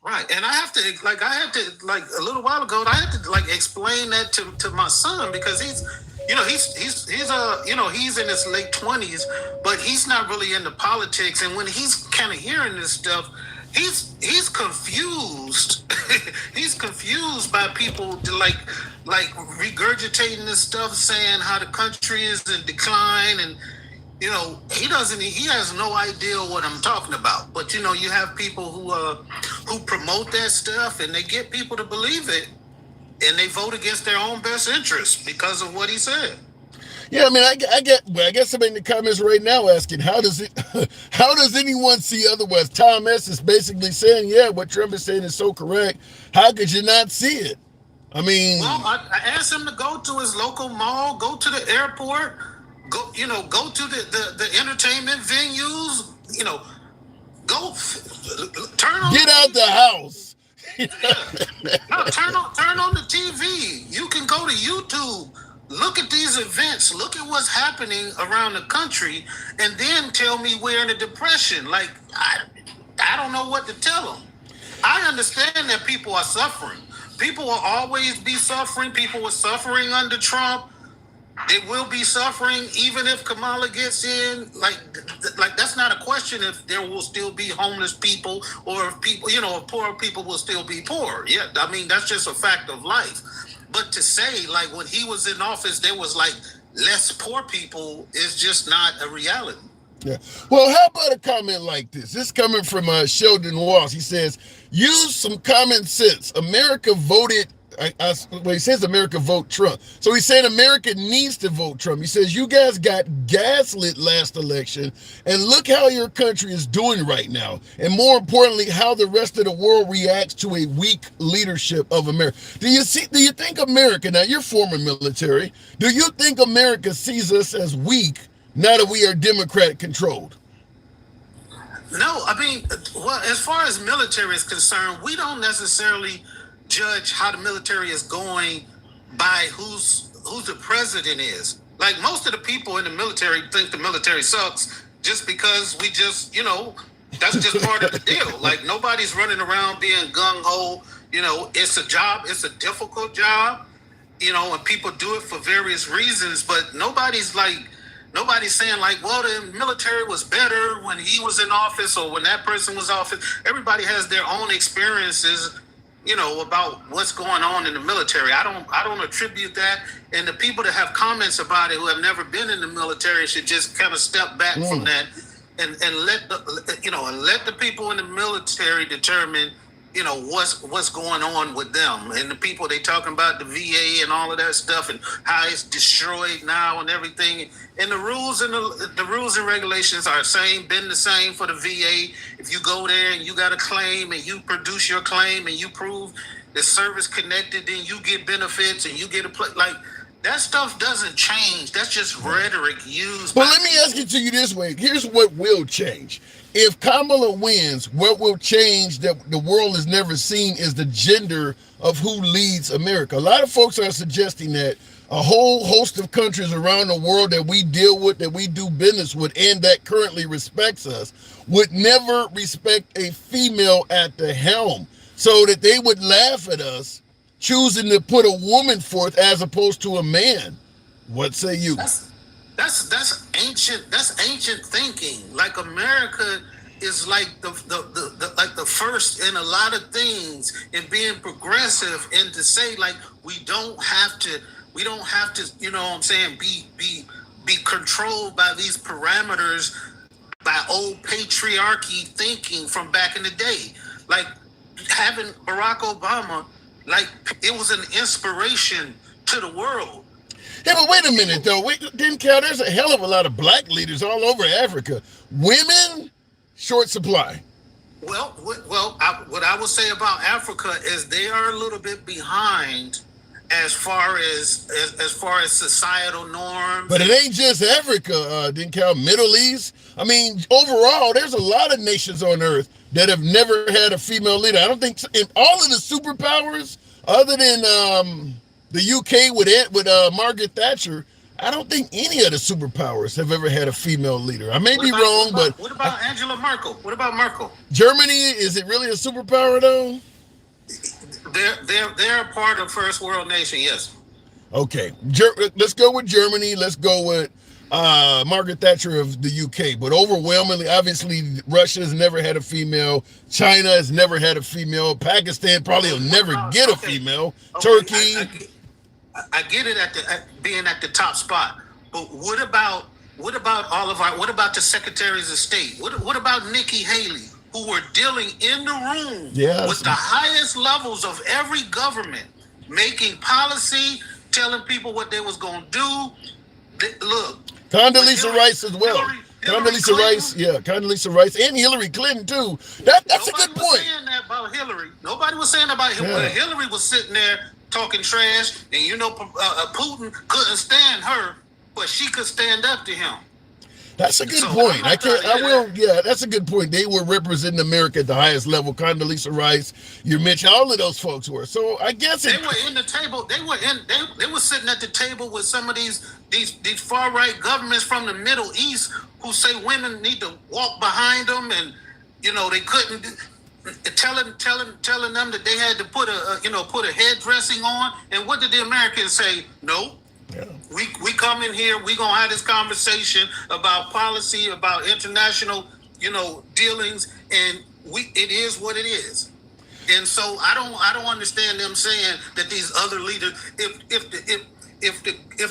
Right. And I had to a little while ago, I had to explain that to my son, because he's in his late 20s, but he's not really into politics. And when he's kind of hearing this stuff, he's confused. He's confused by people like regurgitating this stuff, saying how the country is in decline, and he has no idea what I'm talking about. But you have people who promote that stuff, and they get people to believe it, and they vote against their own best interests because of what he said. Yeah, I mean, I guess somebody in the comments right now asking how does it, how does anyone see otherwise? Tom S is basically saying, yeah, what Trump is saying is so correct. How could you not see it? I mean, Well, I asked him to go to his local mall, go to the airport, go to the entertainment venues, go turn on get the out the TV. house. Yeah. No, turn on the TV. You can go to YouTube, look at these events, look at what's happening around the country, and then tell me we're in a depression. Like I don't know what to tell them. I understand that people are suffering. People will always be suffering. People were suffering under Trump. They will be suffering even if Kamala gets in. Like that's not a question if there will still be homeless people or if people, if poor people will still be poor. Yeah, I mean that's just a fact of life. But to say like when he was in office there was like less poor people is just not a reality. Yeah. Well, how about a comment like this? This coming from Sheldon Walsh. He says, use some common sense. America voted, well, he says America vote Trump. So he's saying America needs to vote Trump. He says, you guys got gaslit last election, and look how your country is doing right now. And more importantly, how the rest of the world reacts to a weak leadership of America. Do you think America, now you're former military, do you think America sees us as weak now that we are Democrat controlled? No, I mean, well, as far as military is concerned, we don't necessarily judge how the military is going by who's the president is. Like most of the people in the military think the military sucks just because we just, that's just part of the deal. Like nobody's running around being gung ho. It's a job. It's a difficult job. And people do it for various reasons, but nobody's saying like, well, the military was better when he was in office or when that person was office. Everybody has their own experiences, about what's going on in the military. I don't attribute that. And the people that have comments about it who have never been in the military should just kind of step back from that and let the people in the military determine what's going on with them and the people they talking about the VA and all of that stuff and how it's destroyed now and everything. And the rules and the rules and regulations are been the same for the VA. If you go there and you got a claim and you produce your claim and you prove the service connected, then you get benefits and you get that stuff doesn't change. That's just rhetoric used. Well, let me ask it to you this way. Here's what will change. If Kamala wins, what will change that the world has never seen is the gender of who leads America. A lot of folks are suggesting that a whole host of countries around the world that we deal with, that we do business with, and that currently respects us, would never respect a female at the helm, so that they would laugh at us choosing to put a woman forth as opposed to a man. What say you? That's ancient. That's ancient thinking. Like America is like the first in a lot of things in being progressive and to say like we don't have to be controlled by these parameters by old patriarchy thinking from back in the day. Like having Barack Obama, like it was an inspiration to the world. Yeah, but wait a minute though. Didn't count. There's a hell of a lot of black leaders all over Africa. Women, short supply. Well, what I would say about Africa is they are a little bit behind as far as societal norms. But it ain't just Africa. Didn't count Middle East. I mean, overall, there's a lot of nations on Earth that have never had a female leader. I don't think in all of the superpowers, other than the UK with Margaret Thatcher, I don't think any of the superpowers have ever had a femtle leader. I may be wrong, but what about Angela Merkel? What about Merkel? Germany, is it really a superpower though? They're a part of first world nation, yes. Okay, let's go with Germany. Let's go with Margaret Thatcher of the UK. But overwhelmingly, obviously, Russia has never had a female. China has never had a female. Pakistan probably will never get a female. Turkey. I get it at being at the top spot, but what about what about the secretaries of state? What about Nikki Haley, who were dealing in the room with the highest levels of every government, making policy, telling people what they was going to do, Look, Condoleezza Rice as well. Condoleezza Rice, yeah, Condoleezza Rice and Hillary Clinton too. That's a good point. Nobody was saying that about Hillary. Nobody was saying about Hillary. Yeah. Hillary was sitting there talking trash, and Putin couldn't stand her, but she could stand up to him. That's a good point. That's a good point. They were representing America at the highest level. Condoleezza Rice, you mentioned all of those folks were. So I guess they were in the table. They were sitting at the table with some of these far right governments from the Middle East who say women need to walk behind them, and they couldn't. Telling them that they had to put a head dressing on. And what did the Americans say? No. Yeah. We come in here, we gonna have this conversation about policy, about international, dealings, and it is what it is. And so I don't understand them saying that these other leaders, if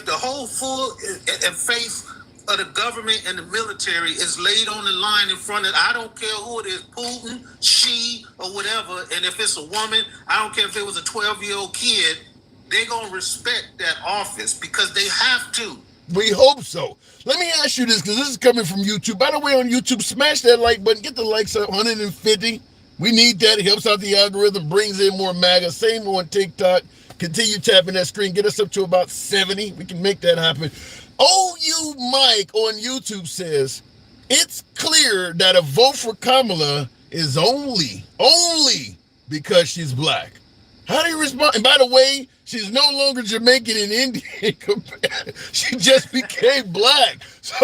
the whole full and faith of the government and the military is laid on the line in front of, I don't care who it is, Putin, she, or whatever, and if it's a woman, I don't care if it was a 12-year-old kid, they're going to respect that office because they have to. We hope so. Let me ask you this, because this is coming from YouTube. By the way, on YouTube, smash that like button. Get the likes up, 150. We need that. It helps out the algorithm, brings in more MAGA. Same on TikTok. Continue tapping that screen. Get us up to about 70. We can make that happen. OU Mike on YouTube says, it's clear that a vote for Kamala is only because she's black. How do you respond? And by the way, she's no longer Jamaican and Indian. She just became black. So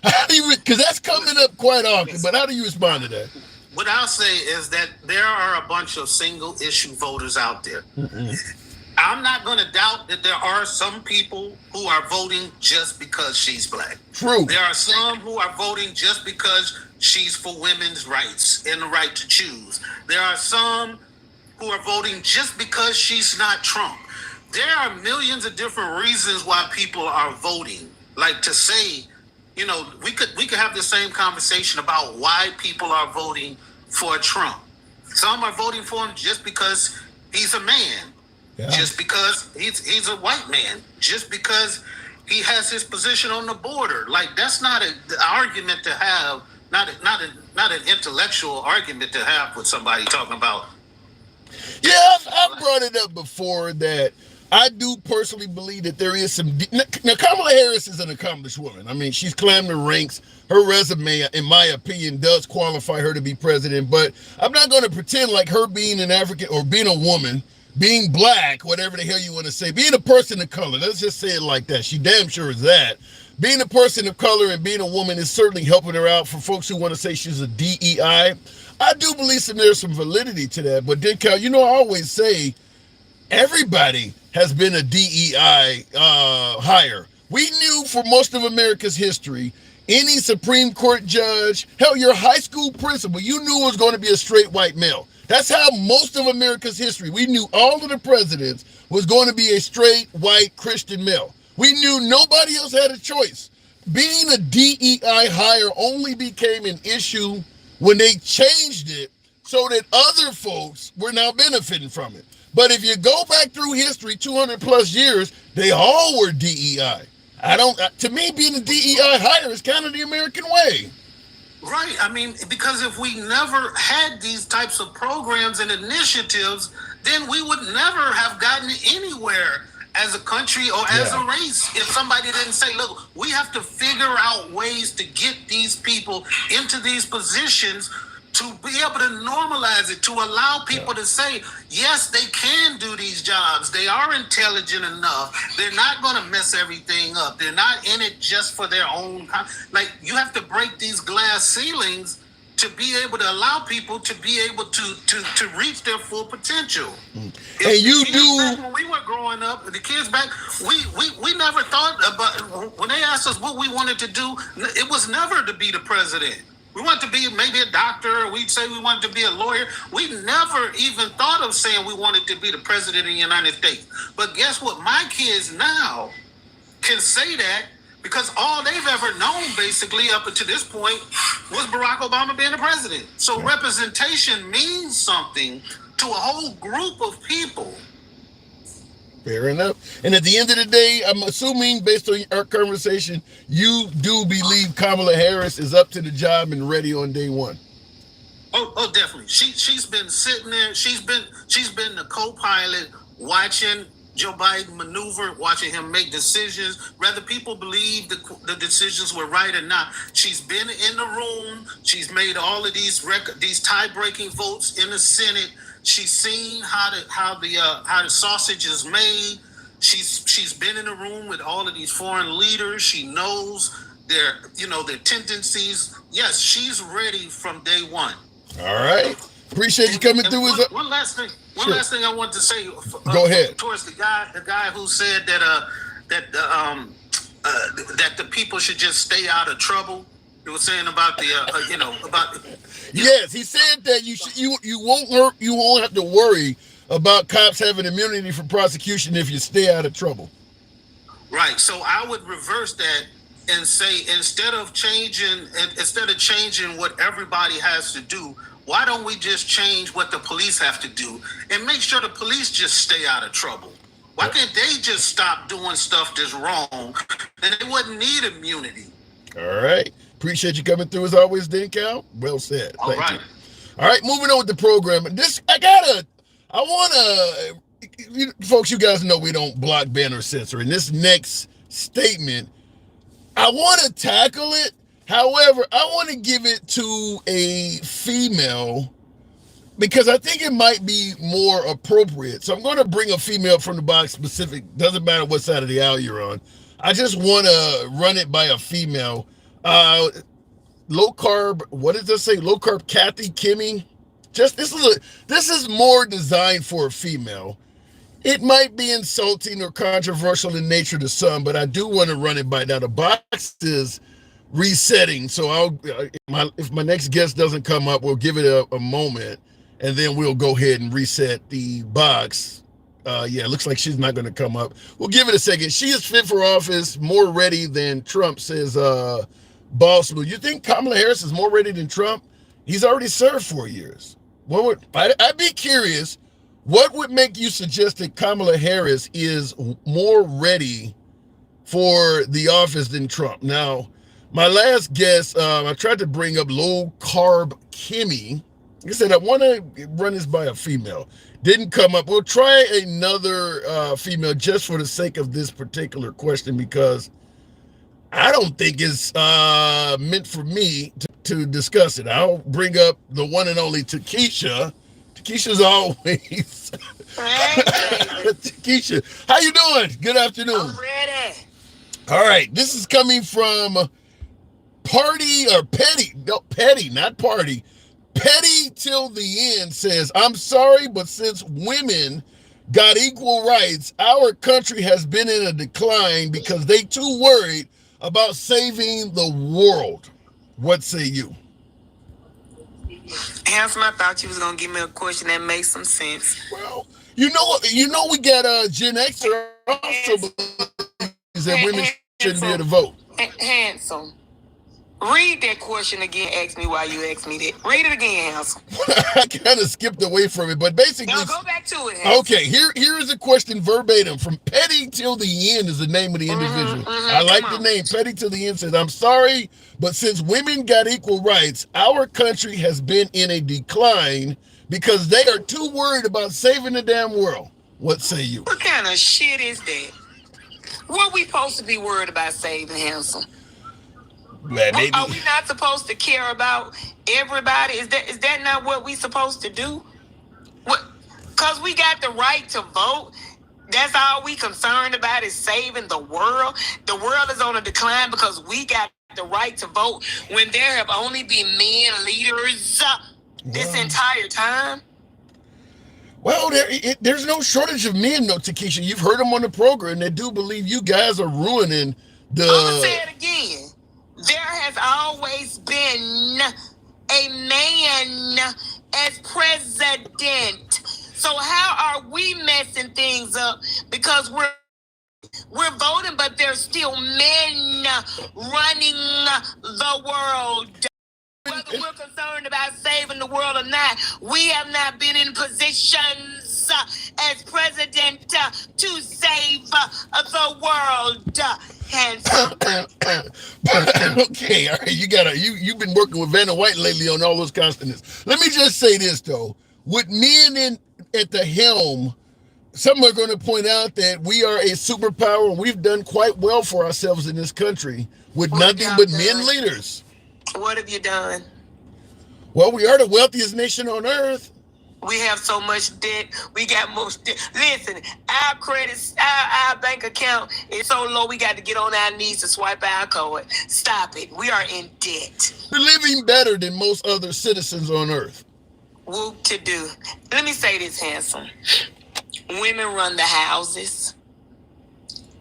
how do you, because that's coming up quite often, but how do you respond to that? What I'll say is that there are a bunch of single issue voters out there. Mm-hmm. I'm not going to doubt that there are some people who are voting just because she's black. True. There are some who are voting just because she's for women's rights and the right to choose. There are some who are voting just because she's not Trump. There are millions of different reasons why people are voting. Like to say, we could have the same conversation about why people are voting for Trump. Some are voting for him just because he's a man, just because he's a white man, just because he has his position on the border. Like that's not an argument to have, not an intellectual argument to have with somebody talking about. Yeah, I've brought it up before that I do personally believe that there is some... Now, Kamala Harris is an accomplished woman. I mean, she's climbed the ranks. Her resume, in my opinion, does qualify her to be president, but I'm not going to pretend like her being an African or being a woman, being black, whatever the hell you want to say, being a person of color, let's just say it like that. She damn sure is that. Being a person of color and being a woman is certainly helping her out. For folks who want to say she's a DEI, I do believe there's some validity to that. But then, Cal, I always say everybody has been a DEI hire. We knew for most of America's history, any Supreme Court judge, hell, your high school principal, you knew was going to be a straight white male. That's how most of America's history, we knew all of the presidents was going to be a straight white Christian male. We knew nobody else had a choice. Being a DEI hire only became an issue when they changed it so that other folks were now benefiting from it. But if you go back through history, 200 plus years, they all were DEI. To me, being a DEI hire is kind of the American way. Right. I mean, because if we never had these types of programs and initiatives, then we would never have gotten anywhere as a country or as a race if somebody didn't say, look, we have to figure out ways to get these people into these positions to be able to normalize it, to allow people to say, yes, they can do these jobs. They are intelligent enough. They're not going to mess everything up. They're not in it just for their own. Like, you have to break these glass ceilings to be able to allow people to be able to reach their full potential. And you do. When we were growing up, the kids back, we never thought about, when they asked us what we wanted to do, it was never to be the president. We wanted to be maybe a doctor, or we'd say we wanted to be a lawyer. We never even thought of saying we wanted to be the president of the United States. But guess what? My kids now can say that because all they've ever known, basically, up until this point, was Barack Obama being the president. So representation means something to a whole group of people. Fair enough. And at the end of the day, I'm assuming, based on our conversation, you do believe Kamala Harris is up to the job and ready on day one. Oh, definitely. She's been sitting there. She's been the co-pilot, watching Joe Biden maneuver, watching him make decisions. Whether people believe the decisions were right or not, she's been in the room. She's made all of these tie-breaking votes in the Senate. She's seen how the sausage is made. She's been in the room with all of these foreign leaders. She knows their tendencies. Yes, she's ready from day one. All right. Appreciate you coming through. One last thing. One last thing I want to say. Go ahead. Towards the guy who said that the people should just stay out of trouble. He was saying about about. Yes, he said that you won't have to worry about cops having immunity from prosecution if you stay out of trouble. Right. So I would reverse that and say instead of changing what everybody has to do, why don't we just change what the police have to do and make sure the police just stay out of trouble? Why can't they just stop doing stuff that's wrong and they wouldn't need immunity? All right. Appreciate you coming through as always, Dan Cal. Well said. Thank you. All right, moving on with the program. Folks, you guys know we don't block, ban, or censor. In this next statement, I want to tackle it. However, I want to give it to a female because I think it might be more appropriate. So I'm going to bring a female from the box specific. Doesn't matter what side of the aisle you're on. I just want to run it by a female. Low carb, what does this say? Low carb Kathy Kimmy. This is more designed for a female. It might be insulting or controversial in nature to some, but I do want to run it by. Now the box is resetting, so if my next guest doesn't come up, we'll give it a moment, and then we'll go ahead and reset the box. It looks like she's not going to come up. We'll give it a second. She is fit for office, more ready than Trump, says Boss Blue. You think Kamala Harris is more ready than Trump? He's already served 4 years. I'd be curious, what would make you suggest that Kamala Harris is more ready for the office than Trump? Now, my last guest, I tried to bring up low carb Kimmy. Like I said, I want to run this by a female. Didn't come up. We'll try another female just for the sake of this particular question because I don't think it's meant for me to discuss it. I'll bring up the one and only Teisha. Teisha's always. Teisha, how you doing? Good afternoon. I'm ready. All right, this is coming from Petty, not Party. Petty till the end says, I'm sorry, but since women got equal rights, our country has been in a decline because they too worried about saving the world. What say you? Handsome, I thought you was gonna give me a question that makes some sense. Well, you know we got a Gen Xer also believes that women shouldn't be able to vote. Handsome. Read that question again. Ask me why you asked me that. Read it again, Handsome. I kind of skipped away from it, but basically... No, go back to it, Handsome. Okay, here is a question verbatim. From Petty till the end is the name of the individual. I like the name. Petty till the end says, I'm sorry, but since women got equal rights, our country has been in a decline because they are too worried about saving the damn world. What say you? What kind of shit is that? What we supposed to be worried about saving, Handsome? Are we not supposed to care about everybody? Is that not what we supposed to do? Because we got the right to vote. That's all we concerned about is saving the world. The world is on a decline because we got the right to vote when there have only been men leaders this entire time. Well, there's no shortage of men, though, Teisha. You've heard them on the program. They do believe you guys are ruining the... I'm going to say it again. There has always been a man as president. So how are we messing things up? Because we're voting, but there's still men running the world. Whether we're concerned about saving the world or not, we have not been in positions as president to save the world. Handsome. Okay, all right, you've been working with Vanna White lately on all those consonants. Let me just say this though, with men at the helm, some are going to point out that we are a superpower and we've done quite well for ourselves in this country with nothing but men leaders. What have you done? Well, we are the wealthiest nation on earth. We have so much debt. We got most debt. Listen, our credit, our bank account is so low, we got to get on our knees to swipe our card. Stop it. We are in debt. We're living better than most other citizens on earth. Whoop to do. Let me say this, handsome. Women run the houses.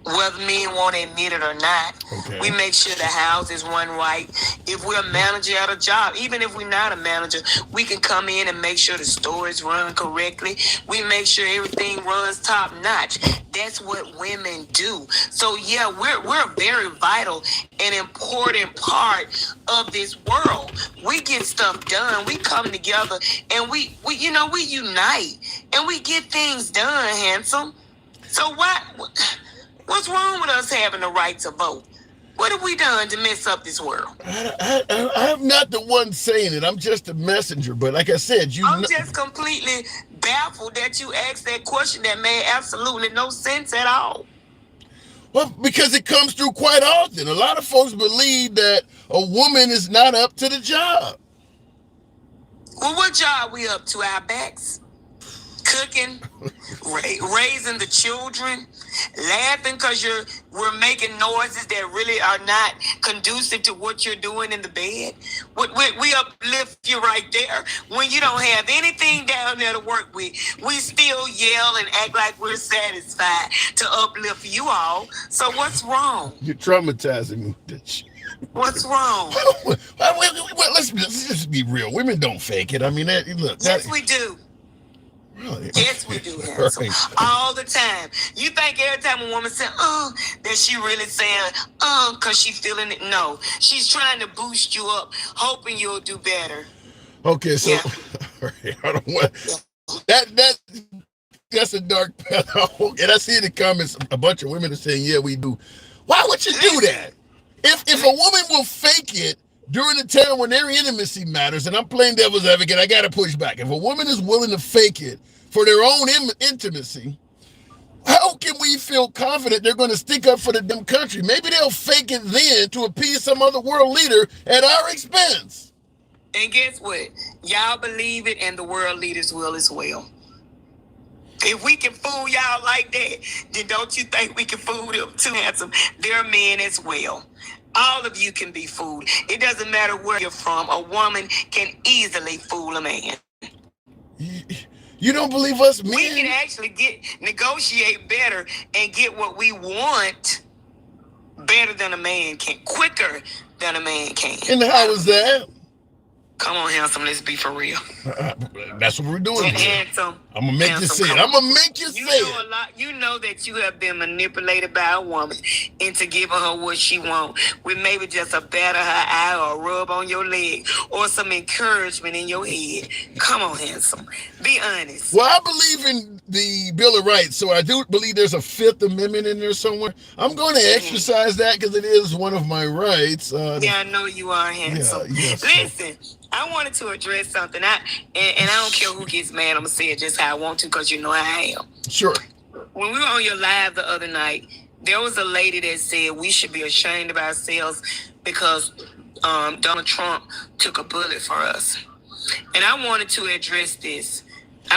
Whether men want to admit it or not, okay. We make sure the house is run right. If we're a manager at a job, even if we're not a manager, we can come in and make sure the store is run correctly. We make sure everything runs top notch. That's what women do. So yeah, we're a very vital and important part of this world. We get stuff done. We come together and we unite and we get things done, handsome. So what's wrong with us having the right to vote? What have we done to mess up this world? I'm not the one saying it. I'm just a messenger. But like I said, I'm just completely baffled that you asked that question that made absolutely no sense at all. Well, because it comes through quite often. A lot of folks believe that a woman is not up to the job. Well, what job we up to? Our backs? Cooking, raising the children, laughing because we're making noises that really are not conducive to what you're doing in the bed. We uplift you right there. When you don't have anything down there to work with, we still yell and act like we're satisfied to uplift you all. So what's wrong? You're traumatizing me, bitch. What's wrong? Well, let's just be real. Women don't fake it. I mean, look. Yes, we do. Really? Yes, we do, handsome. Right. All the time. You think every time a woman says, that she really saying, because she feeling it? No. She's trying to boost you up, hoping you'll do better. Okay, so, all right, I don't want, that's a dark path. And I see in the comments, a bunch of women are saying, yeah, we do. Why would you do that? If a woman will fake it, during the time when their intimacy matters, and I'm playing devil's advocate, I got to push back. If a woman is willing to fake it for their own intimacy, how can we feel confident they're going to stick up for the damn country? Maybe they'll fake it then to appease some other world leader at our expense. And guess what? Y'all believe it, and the world leaders will as well. If we can fool y'all like that, then don't you think we can fool them too, handsome? They're men as well. All of you can be fooled. It doesn't matter where you're from. A woman can easily fool a man. You don't believe us men? We can actually negotiate better and get what we want better than a man can, quicker than a man can. And how is that? Come on, handsome, let's be for real. That's what we're doing. Handsome. I'm going to make you say it. I'm going to make you say it. You know that you have been manipulated by a woman into giving her what she wants, with maybe just a bat of her eye or a rub on your leg or some encouragement in your head. Come on, handsome. Be honest. Well, I believe in the Bill of Rights, so I do believe there's a Fifth Amendment in there somewhere. I'm going to exercise that because it is one of my rights. Yeah, I know you are, handsome. Yes, listen. I wanted to address something, and I don't care who gets mad. I'm going to say it just how I want to because you know how I am. Sure. When we were on your live the other night, there was a lady that said we should be ashamed of ourselves because Donald Trump took a bullet for us. And I wanted to address this.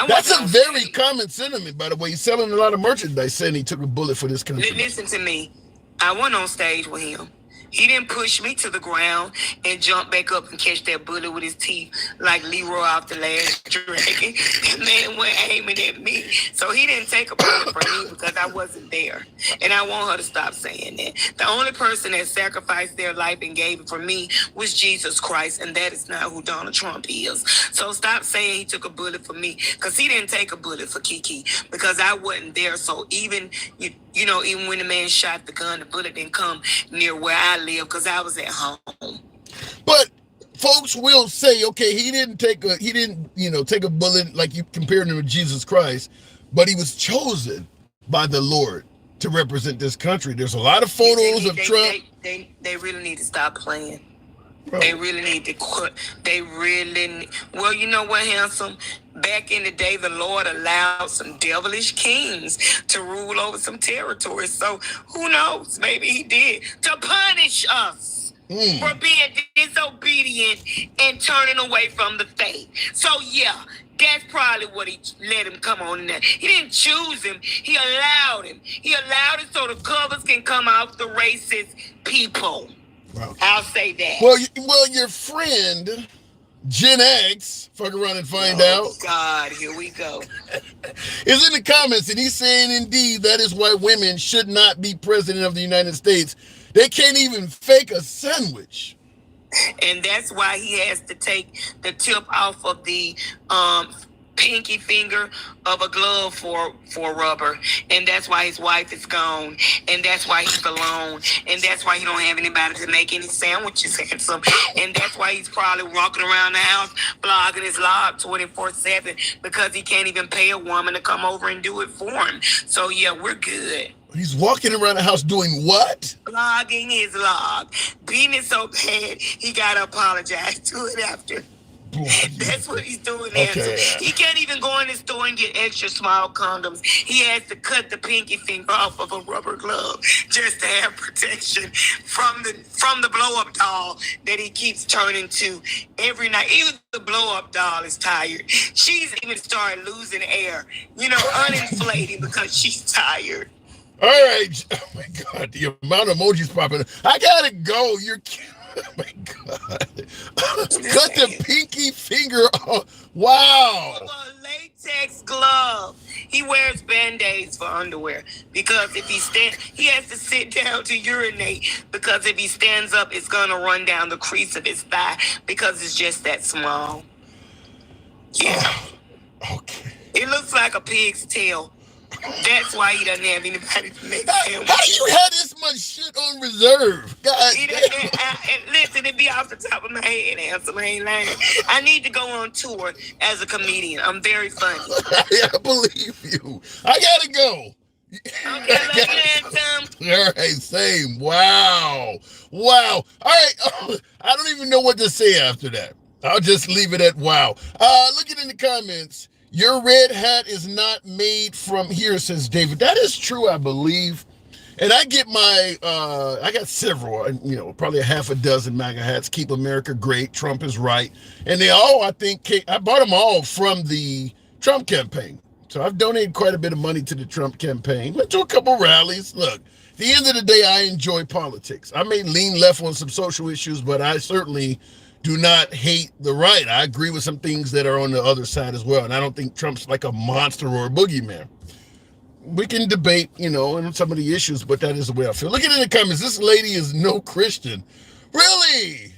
That's a very common sentiment, by the way. He's selling a lot of merchandise saying he took a bullet for this country. Listen to me. I went on stage with him. He didn't push me to the ground and jump back up and catch that bullet with his teeth like Leroy off the Last Dragon. That man went aiming at me. So he didn't take a bullet for me because I wasn't there. And I want her to stop saying that. The only person that sacrificed their life and gave it for me was Jesus Christ, and that is not who Donald Trump is. So stop saying he took a bullet for me, because he didn't take a bullet for Kiki because I wasn't there. So even even when the man shot the gun, the bullet didn't come near where I live because I was at home. But folks will say, okay, he didn't take a bullet like you compared him to Jesus Christ. but he was chosen by the Lord to represent this country. There's a lot of photos of Trump. They really need to stop playing. Bro. They really need to quit. Well, you know what, handsome? Back in the day, the Lord allowed some devilish kings to rule over some territories. So who knows? Maybe he did to punish us for being disobedient and turning away from the faith. So yeah, that's probably what he let him come on in there. He didn't choose him. He allowed him. He allowed it so the covers can come out the racist people. Wow. I'll say that. Well, your friend Gen X, fuck around and find out. Oh God, here we go. Is in the comments, and he's saying, indeed, that is why women should not be president of the United States. They can't even fake a sandwich. And that's why he has to take the tip off of the pinky finger of a glove for rubber, and that's why his wife is gone, and that's why he's alone, and that's why he don't have anybody to make any sandwiches handsome, and that's why he's probably walking around the house blogging his log 24/7 because he can't even pay a woman to come over and do it for him. So yeah, we're good. He's walking around the house doing what? Blogging his log, beating it so bad he gotta apologize to it after. That's what he's doing there. Okay. So he can't even go in the store and get extra small condoms. He has to cut the pinky finger off of a rubber glove just to have protection from the blow-up doll that he keeps turning to every night. Even the blow-up doll is tired. She's even started losing air, uninflating because she's tired. All right. Oh, my God. The amount of emojis popping up. I got to go. You're oh my God. Cut the pinky finger off. Wow. A latex glove. He wears band-aids for underwear because if he has to sit down to urinate because if he stands up, it's going to run down the crease of his thigh because it's just that small. Yeah. Oh, okay. It looks like a pig's tail. That's why he doesn't have anybody to make How do you have this much shit on reserve? God listen, it be off the top of my head, handsome. I ain't lying. I need to go on tour as a comedian. I'm very funny. I believe you. I gotta go. Okay, love you, handsome. All right, same. Wow. All right. I don't even know what to say after that. I'll just leave it at wow. Looking in the comments. Your red hat is not made from here, says David. That is true, I believe. And I get I got several, probably a half a dozen MAGA hats. Keep America great. Trump is right. And they all, I think, I bought them all from the Trump campaign. So I've donated quite a bit of money to the Trump campaign. Went to a couple rallies. Look, at the end of the day, I enjoy politics. I may lean left on some social issues, but I certainly do not hate the right. I agree with some things that are on the other side as well. And I don't think Trump's like a monster or a boogeyman. We can debate, on some of the issues, but that is the way I feel. Looking in the comments, this lady is no Christian. Really?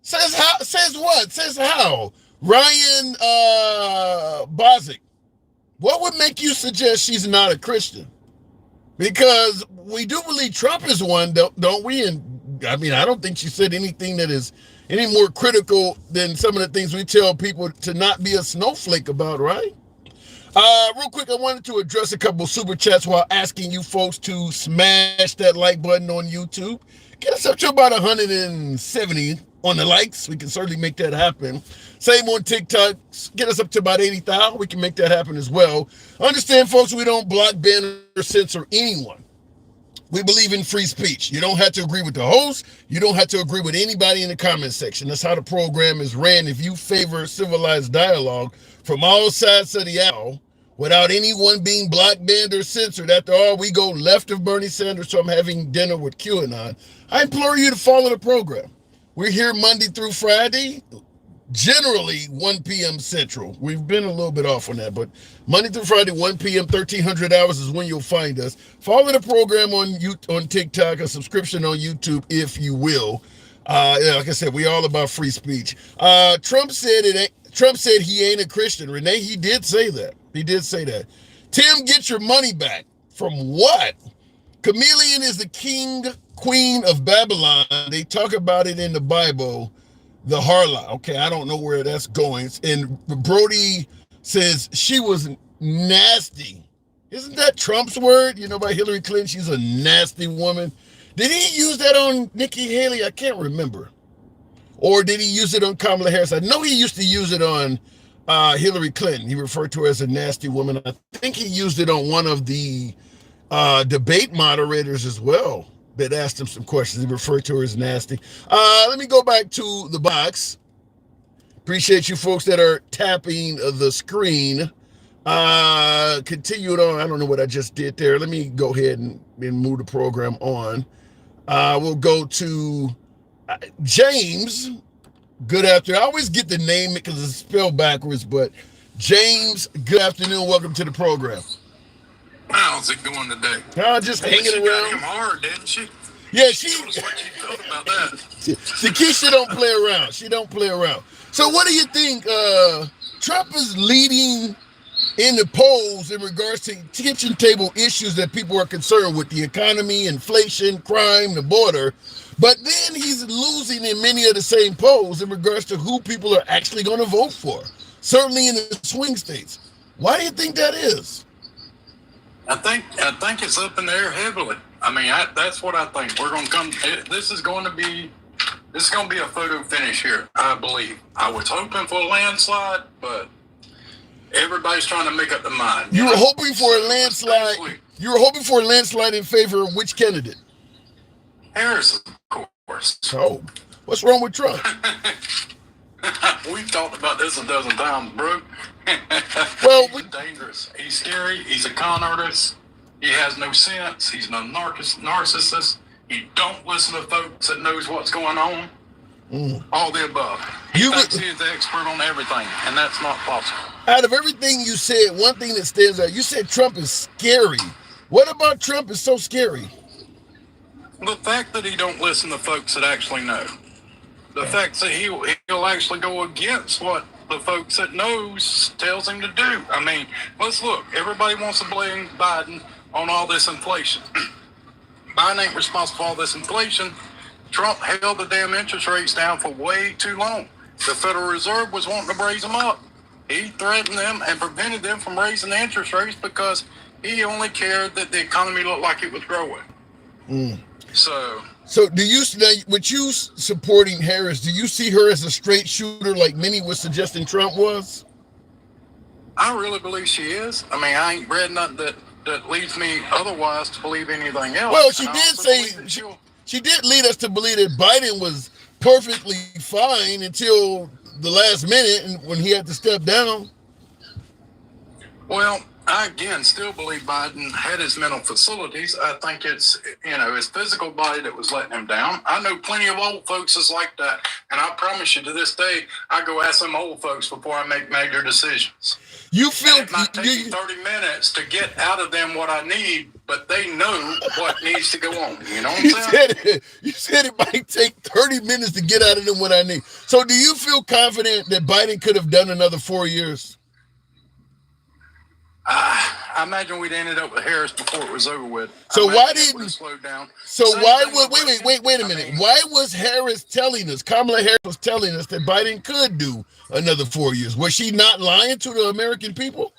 Says how? Says what? Says how? Ryan Bozick. What would make you suggest she's not a Christian? Because we do believe Trump is one, don't we? And I mean, I don't think she said anything that is any more critical than some of the things we tell people to not be a snowflake about, right? Real quick, I wanted to address a couple of super chats while asking you folks to smash that like button on YouTube. Get us up to about 170 on the likes. We can certainly make that happen. Same on TikTok. Get us up to about 80,000. We can make that happen as well. Understand, folks, we don't block, ban, or censor anyone. We believe in free speech. You don't have to agree with the host. You don't have to agree with anybody in the comment section. That's how the program is ran. If you favor civilized dialogue from all sides of the aisle without anyone being blocked, banned, or censored, after all, we go left of Bernie Sanders, so I'm having dinner with QAnon. I implore you to follow the program. We're here Monday through Friday, generally 1 p.m. Central. We've been a little bit off on that, but Monday through Friday, 1 p.m., 1,300 hours is when you'll find us. Follow the program on TikTok, a subscription on YouTube, if you will. Like I said, we all about free speech. Trump said he ain't a Christian. Renee, he did say that. He did say that. Tim, get your money back. From what? Chameleon is the queen of Babylon. They talk about it in the Bible. The harlot. Okay, I don't know where that's going. And Brody says she was nasty. Isn't that Trump's word? You know, by Hillary Clinton, she's a nasty woman. Did he use that on Nikki Haley? I can't remember. Or did he use it on Kamala Harris? I know he used to use it on Hillary Clinton. He referred to her as a nasty woman. I think he used it on one of the debate moderators as well that asked him some questions. He referred to her as nasty. Let me go back to the box. Appreciate you folks that are tapping the screen. Continuing on. I don't know what I just did there. Let me go ahead and move the program on. We'll go to James. Good afternoon. I always get the name because it's spelled backwards, but James, good afternoon. Welcome to the program. How's it going today? Just hanging around. Got him hard, didn't she? Yeah, she. What you thought about that? Teisha don't play around. She don't play around. So, what do you think? Trump is leading in the polls in regards to kitchen table issues that people are concerned with: the economy, inflation, crime, the border. But then he's losing in many of the same polls in regards to who people are actually going to vote for. Certainly in the swing states. Why do you think that is? I think it's up in the air heavily. I mean, that's what I think. We're going to come. This is going to be a photo finish here, I believe. I was hoping for a landslide, but everybody's trying to make up their mind. You were hoping for a landslide. You were hoping for a landslide in favor of which candidate? Harris, of course. Oh, what's wrong with Trump? We've talked about this a dozen times, bro. Well, he's dangerous. He's scary. He's a con artist. He has no sense. He's a narcissist. He don't listen to folks that knows what's going on. All the above. He thinks he's the expert on everything, and that's not possible. Out of everything you said, one thing that stands out, you said Trump is scary. What about Trump is so scary? The fact that he don't listen to folks that actually know. The fact that he'll actually go against what the folks that knows tells him to do. I mean, let's look. Everybody wants to blame Biden on all this inflation. Biden ain't responsible for all this inflation. Trump held the damn interest rates down for way too long. The Federal Reserve was wanting to raise them up. He threatened them and prevented them from raising the interest rates because he only cared that the economy looked like it was growing. So do you, with you supporting Harris, do you see her as a straight shooter like many were suggesting Trump was? I really believe she is. I mean, I ain't read nothing that leads me otherwise to believe anything else. Well, she did say, she did lead us to believe that Biden was perfectly fine until the last minute and when he had to step down. Well, I, again, still believe Biden had his mental facilities. I think it's, his physical body that was letting him down. I know plenty of old folks that's like that. And I promise you, to this day, I go ask them old folks before I make major decisions. You feel it might take me 30 minutes to get out of them what I need, but they know what needs to go on. You know what I'm saying? You said it might take 30 minutes to get out of them what I need. So do you feel confident that Biden could have done another 4 years? I imagine we'd ended up with Harris before it was over with. So why didn't slowed down? So why would wait a minute? Why was Harris telling us? Kamala Harris was telling us that Biden could do another 4 years. Was she not lying to the American people?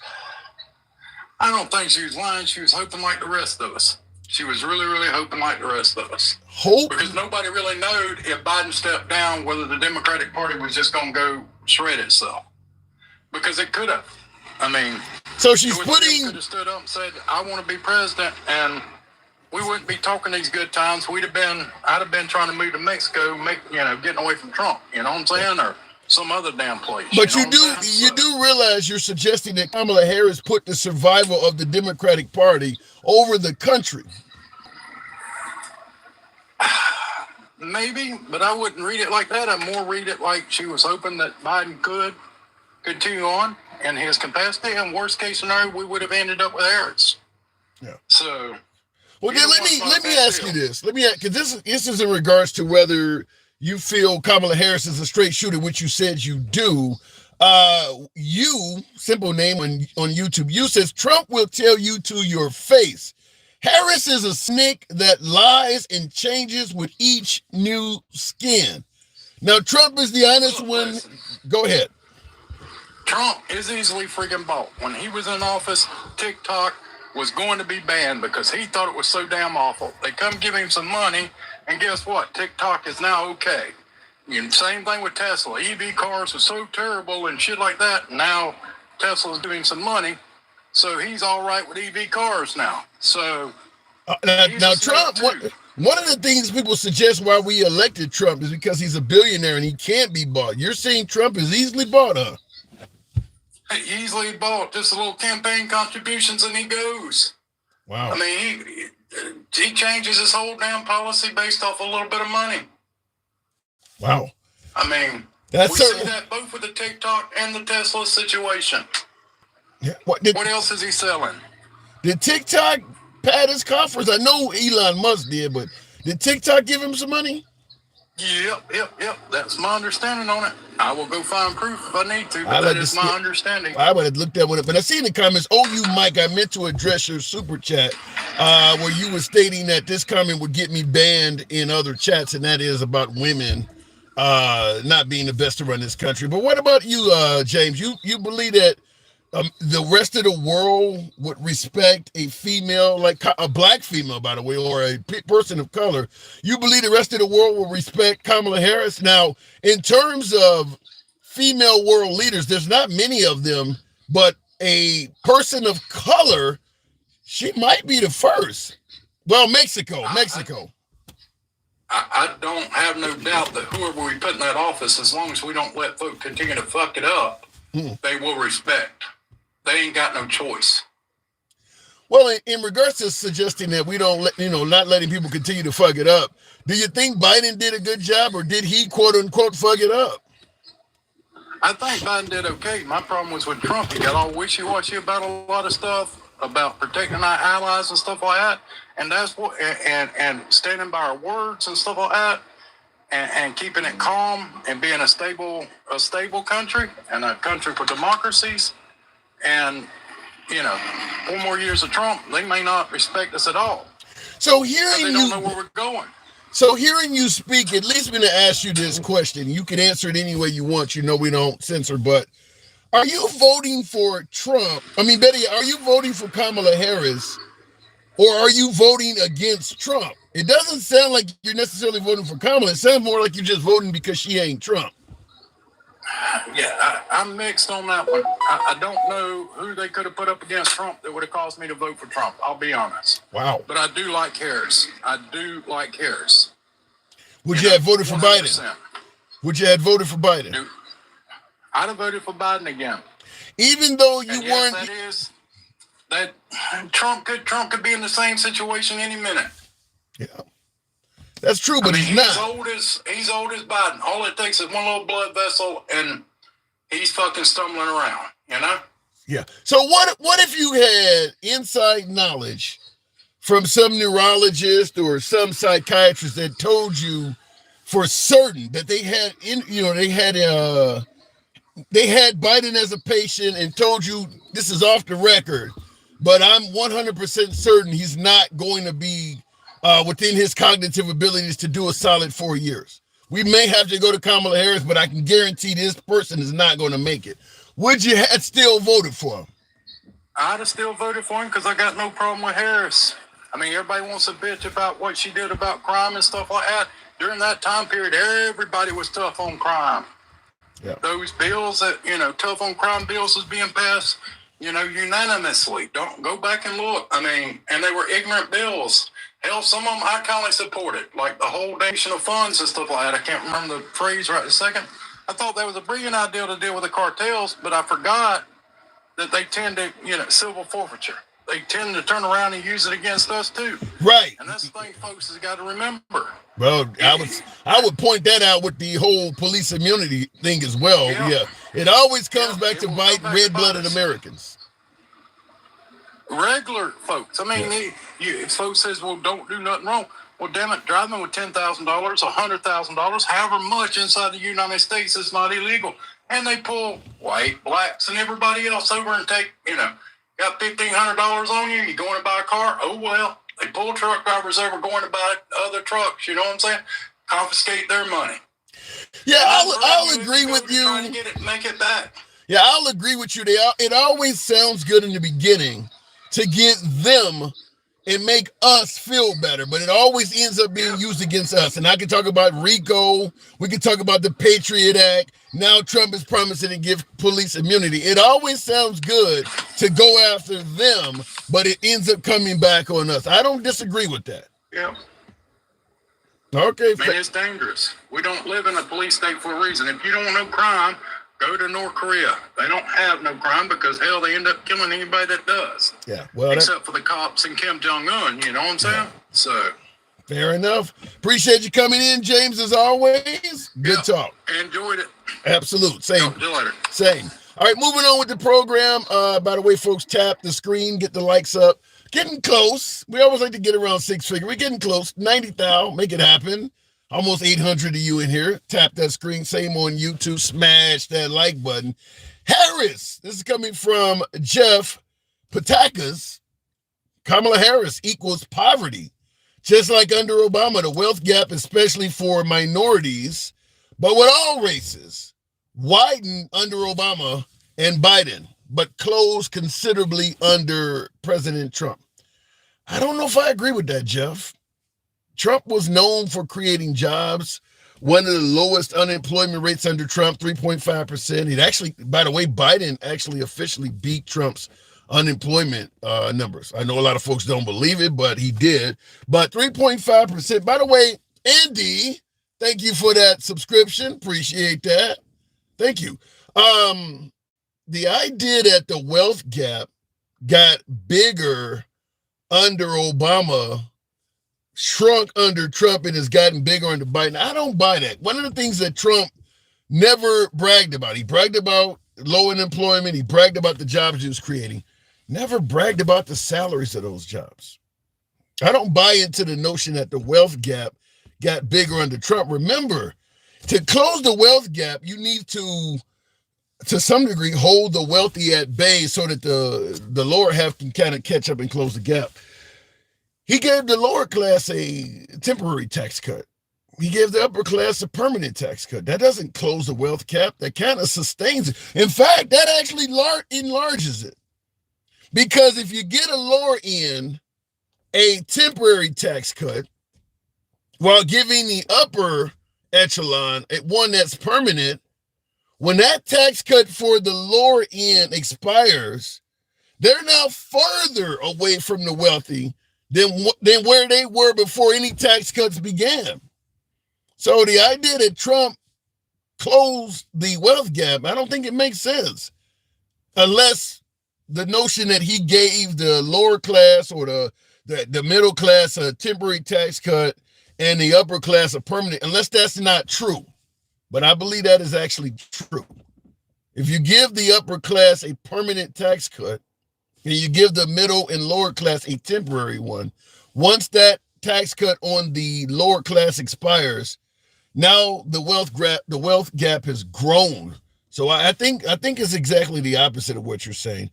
I don't think she was lying. She was hoping like the rest of us. She was really, really hoping like the rest of us. Hope? Because nobody really knowed if Biden stepped down whether the Democratic Party was just going to go shred itself. Because it could have. I mean, so she's putting. Could have stood up and said, "I want to be president," and we wouldn't be talking these good times. I'd have been trying to move to Mexico, getting away from Trump. You know what I'm saying, or some other damn place. But you do realize you're suggesting that Kamala Harris put the survival of the Democratic Party over the country. Maybe, but I wouldn't read it like that. I'd more read it like she was hoping that Biden could continue on in his capacity, and worst case scenario, we would have ended up with Harris. Yeah. So, well, then let me ask you this. Because this is in regards to whether you feel Kamala Harris is a straight shooter, which you said you do. Simple name on YouTube. You says Trump will tell you to your face. Harris is a snake that lies and changes with each new skin. Now, Trump is the honest one. Go ahead. Trump is easily freaking bought. When he was in office, TikTok was going to be banned because he thought it was so damn awful. They come give him some money, and guess what? TikTok is now okay. Same thing with Tesla. EV cars are so terrible and shit like that. Now Tesla's doing some money, so he's all right with EV cars now. So now Trump, one of the things people suggest why we elected Trump is because he's a billionaire and he can't be bought. You're saying Trump is easily bought, huh? Easily bought. Just a little campaign contributions and he goes. Wow. I mean, he changes his whole damn policy based off a little bit of money. Wow. I mean, we see that both with the TikTok and the Tesla situation. Yeah. What else is he selling? Did TikTok pad his coffers? I know Elon Musk did, but did TikTok give him some money? Yep. That's my understanding on it. I will go find proof if I need to, but that is my understanding. I would have looked at it, but I see in the comments, you, Mike, I meant to address your super chat where you were stating that this comment would get me banned in other chats, and that is about women not being the best to run this country. But what about you, James? You believe that the rest of the world would respect a female, like a black female, by the way, or a person of color? You believe the rest of the world will respect Kamala Harris? Now, in terms of female world leaders, there's not many of them, but a person of color, she might be the first. Well, Mexico. I don't have no doubt that whoever we put in that office, as long as we don't let folk continue to fuck it up, they will respect. They ain't got no choice. Well, in regards to suggesting that we don't let, not letting people continue to fuck it up, do you think Biden did a good job, or did he quote unquote fuck it up? I think Biden did okay. My problem was with Trump. He got all wishy-washy about a lot of stuff, about protecting our allies and stuff like that. And that's what, and standing by our words and stuff like that, and keeping it calm and being a stable country and a country for democracies. And 4 more years of Trump, they may not respect us at all. So hearing they don't know where we're going. So hearing you speak, it leads me to ask you this question. You can answer it any way you want. We don't censor, but are you voting for Trump? I mean, Betty, are you voting for Kamala Harris, or are you voting against Trump? It doesn't sound like you're necessarily voting for Kamala. It sounds more like you're just voting because she ain't Trump. Yeah, I'm mixed on that one. I don't know who they could have put up against Trump that would have caused me to vote for Trump. I'll be honest. Wow. But I do like Harris. Would you have voted for 100%. Biden? Would you have voted for Biden? Dude, I'd have voted for Biden again. Even though you weren't. That Trump could be in the same situation any minute. Yeah. That's true, but he's not. He's old as Biden. All it takes is one little blood vessel, and he's fucking stumbling around. Yeah. So what if you had inside knowledge from some neurologist or some psychiatrist that told you for certain that they had Biden as a patient and told you this is off the record, but I'm 100% certain he's not going to be within his cognitive abilities to do a solid 4 years. We may have to go to Kamala Harris, but I can guarantee this person is not going to make it. Would you have still voted for him? I'd have still voted for him because I got no problem with Harris. I mean, everybody wants to bitch about what she did about crime and stuff like that. During that time period, everybody was tough on crime. Yeah. Those bills that, tough on crime bills was being passed, unanimously. Don't go back and look. I mean, and they were ignorant bills. Hell, some of them I kind of supported, like the whole donation of funds and stuff like that. I can't remember the phrase right this second. I thought that was a brilliant idea to deal with the cartels, but I forgot that they tend to, civil forfeiture. They tend to turn around and use it against us too. Right. And that's the thing folks has got to remember. Well, I would point that out with the whole police immunity thing as well. Yeah. It always comes back to bite red-blooded Americans. Regular folks. I mean, if folks says, well, don't do nothing wrong. Well, damn it, driving with $10,000, $100,000, however much inside the United States is not illegal. And they pull white, blacks, and everybody else over and take, got $1,500 on you, you're going to buy a car. Oh, well, they pull truck drivers over going to buy other trucks, you know what I'm saying? Confiscate their money. Yeah, I'll agree with you. Trying to get it, make it back. Yeah, I'll agree with you. It always sounds good in the beginning to get them and make us feel better, but it always ends up being used against us. And I can talk about RICO. We can talk about the Patriot Act. Now Trump is promising to give police immunity. It always sounds good to go after them, but it ends up coming back on us. I don't disagree with that. Yeah. Okay. Man, it's dangerous. We don't live in a police state for a reason. If you don't know crime, go to North Korea. They don't have no crime because, hell, they end up killing anybody that does. Yeah, well, except for the cops and Kim Jong-un, you know what I'm saying? Yeah. So. Fair enough. Appreciate you coming in, James, as always. Good talk. Enjoyed it. Absolute. Same. Talk to you later. Same. All right, moving on with the program. By the way, folks, tap the screen, get the likes up. Getting close. We always like to get around six figure. We're getting close. 90,000. Make it happen. Almost 800 of you in here. Tap that screen. Same on YouTube. Smash that like button. Harris. This is coming from Jeff Patakas. Kamala Harris equals poverty. Just like under Obama, the wealth gap, especially for minorities, but with all races, widened under Obama and Biden, but closed considerably under President Trump. I don't know if I agree with that, Jeff. Trump was known for creating jobs. One of the lowest unemployment rates under Trump, 3.5%. It actually, by the way, Biden actually officially beat Trump's unemployment numbers. I know a lot of folks don't believe it, but he did. But 3.5%. By the way, Andy, thank you for that subscription. Appreciate that. Thank you. The idea that the wealth gap got bigger under Obama, shrunk under Trump, and has gotten bigger under Biden, I don't buy that. One of the things that Trump never bragged about, he bragged about low unemployment, he bragged about the jobs he was creating, never bragged about the salaries of those jobs. I don't buy into the notion that the wealth gap got bigger under Trump. Remember, to close the wealth gap, you need to some degree, hold the wealthy at bay so that the lower half can kind of catch up and close the gap. He gave the lower class a temporary tax cut. He gave the upper class a permanent tax cut. That doesn't close the wealth gap. That kind of sustains it. In fact, that actually enlarges it. Because if you get a lower end a temporary tax cut while giving the upper echelon one that's permanent, when that tax cut for the lower end expires, they're now further away from the wealthy than where they were before any tax cuts began. So the idea that Trump closed the wealth gap, I don't think it makes sense. Unless the notion that he gave the lower class or the middle class a temporary tax cut and the upper class a permanent, unless that's not true. But I believe that is actually true. If you give the upper class a permanent tax cut and you give the middle and lower class a temporary one, once that tax cut on the lower class expires, now the wealth gap has grown. So I think it's exactly the opposite of what you're saying.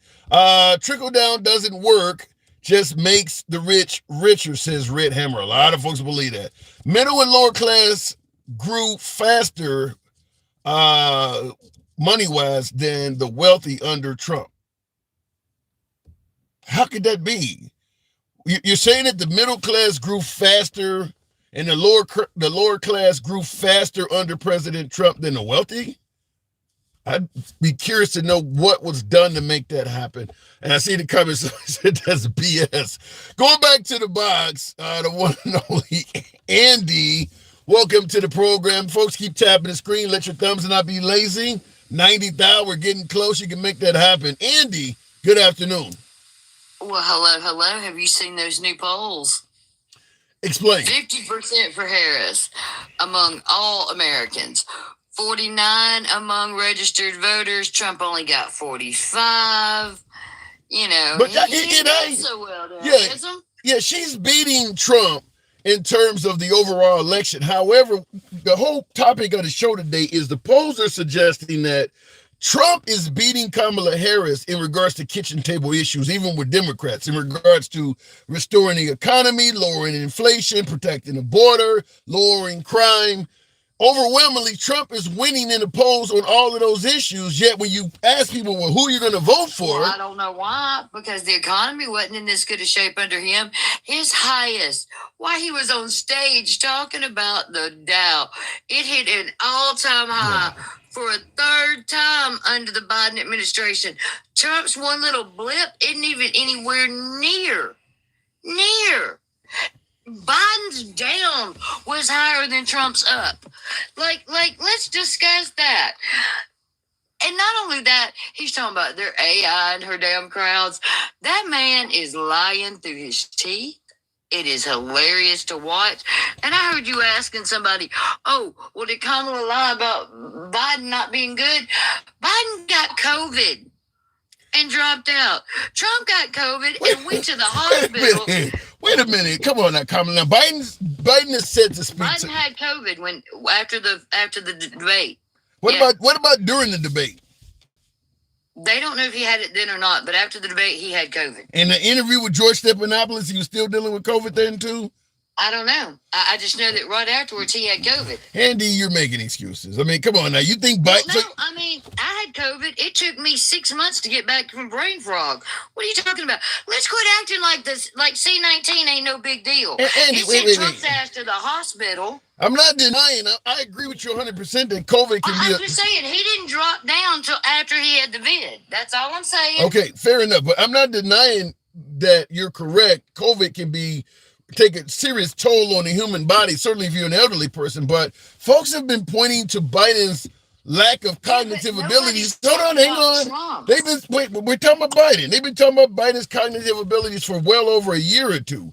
Trickle down doesn't work, just makes the rich richer, says Red Hammer. A lot of folks believe that. Middle and lower class grew faster money-wise than the wealthy under Trump. How could that be? You're saying that the middle class grew faster and the lower class grew faster under President Trump than the wealthy? I'd be curious to know what was done to make that happen. And I see the comments said that's BS. Going back to the box, the one and only Andy. Welcome to the program. Folks, keep tapping the screen. Let your thumbs not be lazy. 90,000, we're getting close. You can make that happen. Andy, good afternoon. Well, hello. Have you seen those new polls? Explain. 50% for Harris among all Americans. 49 among registered voters. Trump only got 45. You know, but he did so well there. Yeah, she's beating Trump in terms of the overall election. However, the whole topic of the show today is the polls are suggesting that Trump is beating Kamala Harris in regards to kitchen table issues, even with Democrats, in regards to restoring the economy, lowering inflation, protecting the border, lowering crime. overwhelmingly, Trump is winning in the polls on all of those issues. Yet when you ask people, well, who are you going to vote for? Well, I don't know why, because the economy wasn't in this good a shape under him. His highest, why he was on stage talking about the Dow, it hit an all-time high for a third time under the Biden administration. Trump's one little blip isn't even anywhere near. Biden's down was higher than Trump's up. Like, let's discuss that. And not only that, he's talking about their AI and her damn crowds. That man is lying through his teeth. It is hilarious to watch. And I heard you asking somebody, oh, well, did Kamala lie about Biden not being good? Biden got COVID and dropped out. Trump got COVID and went to the hospital. Wait a minute. Come on now, Kamala. Biden is said to speak. Biden had COVID after the debate. What about during the debate? They don't know if he had it then or not, but after the debate, he had COVID. In the interview with George Stephanopoulos, he was still dealing with COVID then too? I don't know. I just know that right afterwards, he had COVID. Andy, you're making excuses. I mean, come on now. You think Biden... Well, no, I mean, I had COVID. It took me 6 months to get back from brain fog. What are you talking about? Let's quit acting like this. Like C-19 ain't no big deal. Andy, he sent Trump's ass to the hospital. I'm not denying. I agree with you 100% that COVID can be... I'm just saying, he didn't drop down until after he had the vid. That's all I'm saying. Okay, fair enough. But I'm not denying that you're correct. COVID can take a serious toll on the human body, certainly if you're an elderly person. But folks have been pointing to Biden's lack of cognitive abilities. Hold on, hang on. We're talking about Biden. They've been talking about Biden's cognitive abilities for well over a year or two.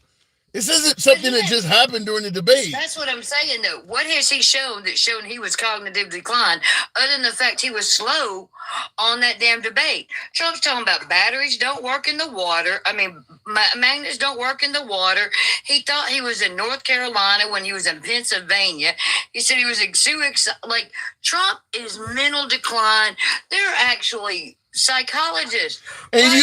This isn't something that just happened during the debate. That's what I'm saying, though. What has he shown that shown he was cognitive decline, other than the fact he was slow on that damn debate? Trump's talking about batteries don't work in the water. I mean, magnets don't work in the water. He thought he was in North Carolina when he was in Pennsylvania. He said he was like, Trump is mental decline. They're actually psychologists. And